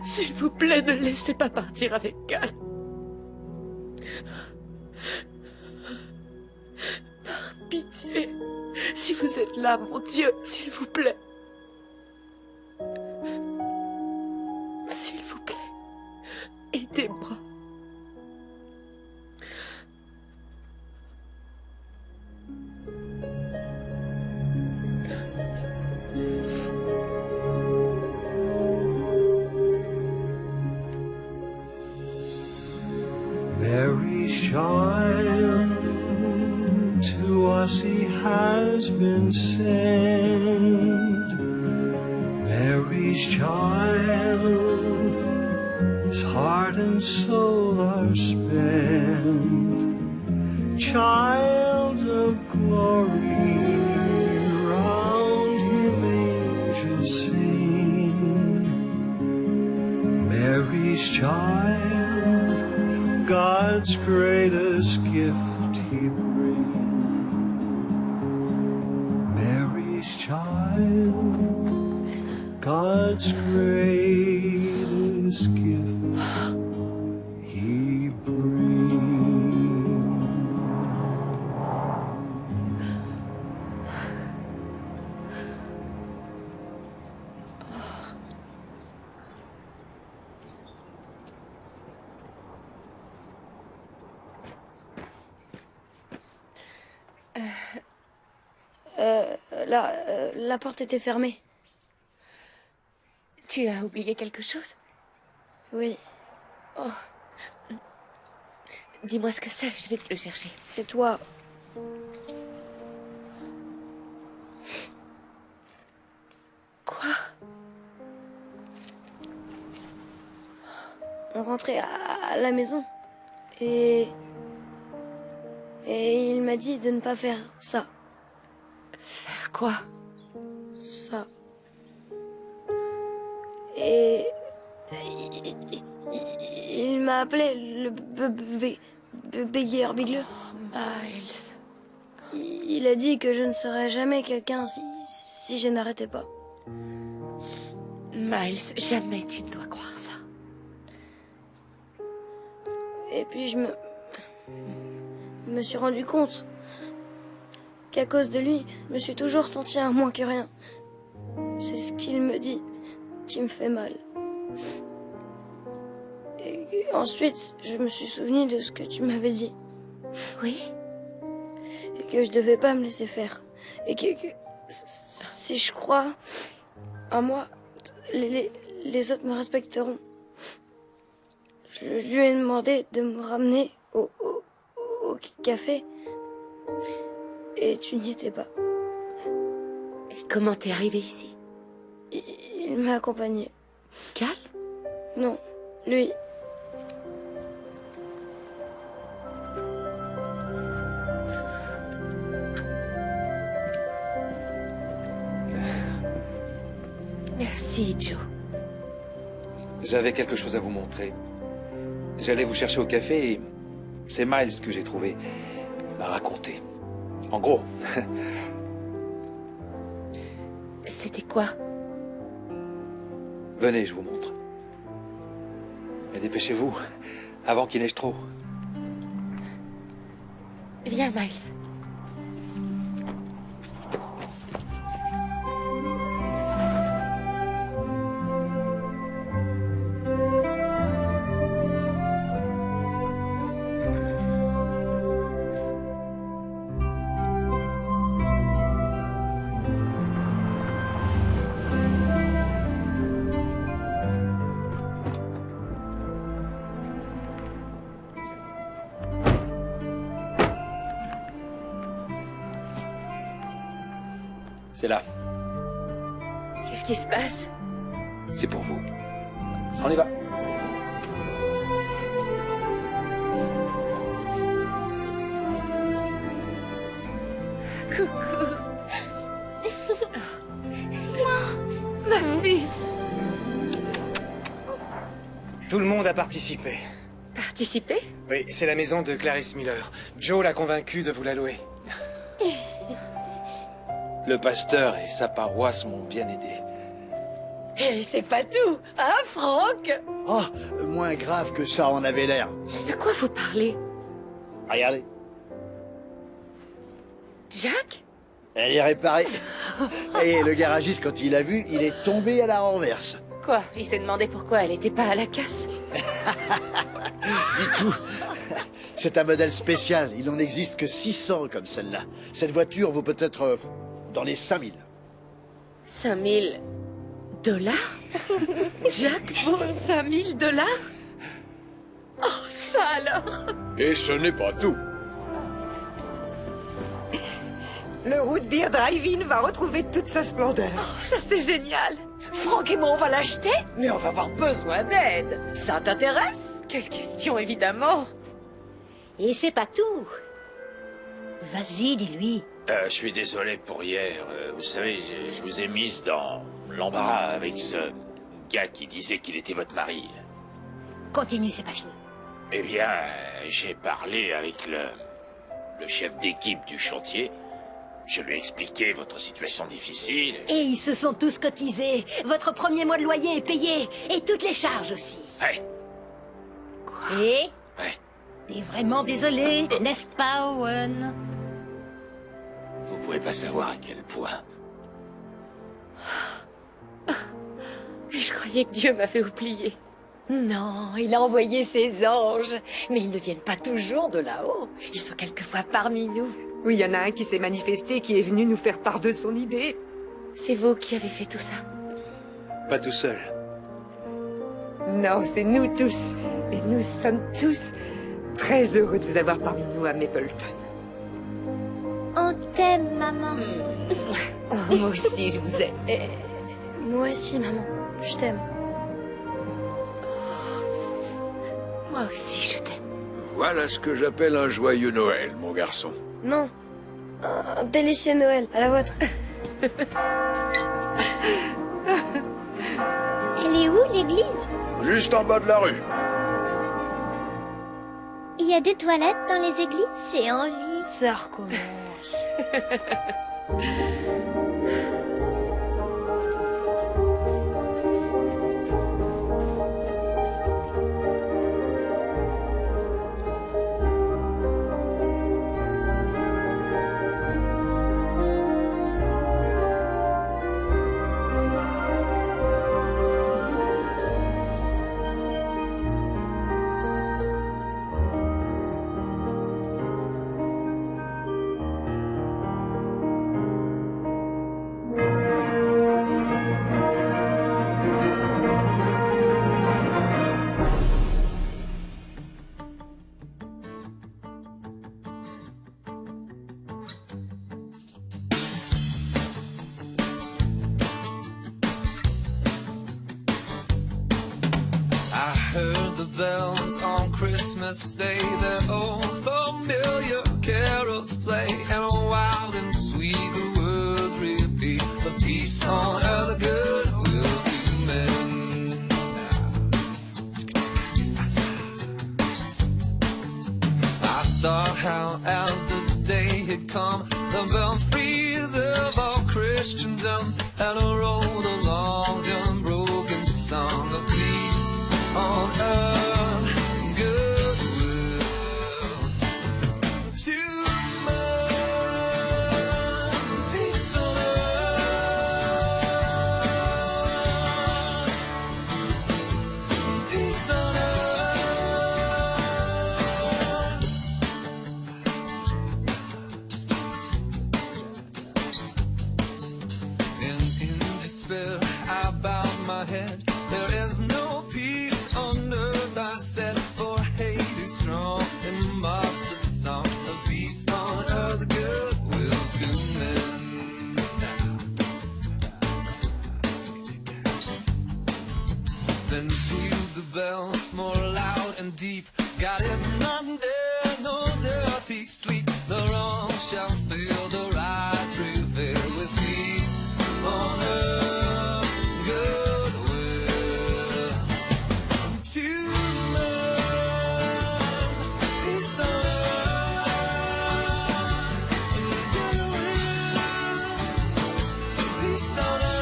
S'il vous plaît, ne le laissez pas partir avec Cal. Par pitié, si vous êtes là, mon Dieu, s'il vous plaît. S'il vous plaît, aidez-moi. Mary's child, to us he has been sent. Mary's child, his heart and soul are spent. Child of glory, round him angels sing. Mary's child, God's greatest gift he brings. Mary's child, God's greatest gift he brings. La porte était fermée. Tu as oublié quelque chose? Oui. Oh. Dis-moi ce que c'est, je vais te le chercher. C'est toi. Quoi? On rentrait à la maison. Et il m'a dit de ne pas faire ça. Faire quoi? Ça. Et il m'a appelé le bégueur bigleux. Oh, Miles. Il a dit que je ne serais jamais quelqu'un si je n'arrêtais pas. Miles, jamais tu ne dois croire ça. Et puis je me suis rendu compte qu'à cause de lui, je me suis toujours senti un moins que rien. C'est ce qu'il me dit qui me fait mal. Et ensuite, je me suis souvenu de ce que tu m'avais dit. Oui? Et que je devais pas me laisser faire. Et que si je crois en moi, les autres me respecteront. Je lui ai demandé de me ramener au café. Et tu n'y étais pas. Et comment t'es arrivé ici? Il m'a accompagné. Cal? Non, lui. Merci, Joe. J'avais quelque chose à vous montrer. J'allais vous chercher au café et c'est Miles que j'ai trouvé. Il m'a raconté. En gros. C'était quoi? Venez, je vous montre. Mais dépêchez-vous, avant qu'il neige trop. Viens, Miles. C'est là. Qu'est-ce qui se passe? C'est pour vous. On y va. Coucou. Ma puce. Tout le monde a participé. Participer? Oui, c'est la maison de Clarice Miller. Joe l'a convaincu de vous la louer. Le pasteur et sa paroisse m'ont bien aidé. Et c'est pas tout, hein, Franck? Oh, moins grave que ça en avait l'air. De quoi vous parlez? Regardez, Jack? elle est réparée. Et le garagiste, quand il l'a vu, il est tombé à la renverse. Quoi? Il s'est demandé pourquoi elle était pas à la casse? Du tout. C'est un modèle spécial. Il n'en existe que 600 comme celle-là. Cette voiture vaut peut-être dans les 5000. 5000 $? Jack vaut 5000 $? Oh, ça alors! Et ce n'est pas tout. Le Root Beer Drive-In va retrouver toute sa splendeur. Oh, ça c'est génial! Franck et moi, on va l'acheter? Mais on va avoir besoin d'aide. Ça t'intéresse? Quelle question, évidemment! Et c'est pas tout. Vas-y, dis-lui. Je suis désolé pour hier. Vous savez, je vous ai mise dans l'embarras avec ce gars qui disait qu'il était votre mari. Continue, c'est pas fini. Eh bien, j'ai parlé avec le chef d'équipe du chantier. Je lui ai expliqué votre situation difficile. Et ils se sont tous cotisés. Votre premier mois de loyer est payé. Et toutes les charges aussi. Ouais. Quoi? Et? Ouais. T'es vraiment désolé, n'est-ce pas, Owen? Vous pouvez pas savoir à quel point. Je croyais que Dieu m'avait oublié. Non, il a envoyé ses anges. Mais ils ne viennent pas toujours de là-haut. Ils sont quelquefois parmi nous. Oui, il y en a un qui s'est manifesté, qui est venu nous faire part de son idée. C'est vous qui avez fait tout ça? Pas tout seul. Non, c'est nous tous. Et nous sommes tous très heureux de vous avoir parmi nous à Mapleton. On t'aime, maman. Oh, moi aussi, je vous aime. Et moi aussi, maman. Je t'aime. Moi aussi, je t'aime. Voilà ce que j'appelle un joyeux Noël, mon garçon. Non. Un délicieux Noël, à la vôtre. Elle est où, l'église? Juste en bas de la rue. Il y a des toilettes dans les églises, j'ai envie. Ça recommence. Heard the bells on Christmas Day, their old familiar carols play, and wild and sweet the words repeat of peace on earth, the good will to men. I thought how as the day had come, the belfries of all Christendom had rolled along the unbroken song of peace on earth, goodwill to man, peace on earth, peace on earth. In despair, I bowed my head. There is God is not dead, no death he sleep. The wrong shall feel, the right prevail with peace on earth, goodwill to men. Peace on earth, goodwill, peace on earth.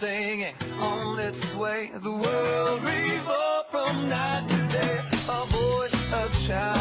Singing on its way, the world revolved from night to day. A voice, a child.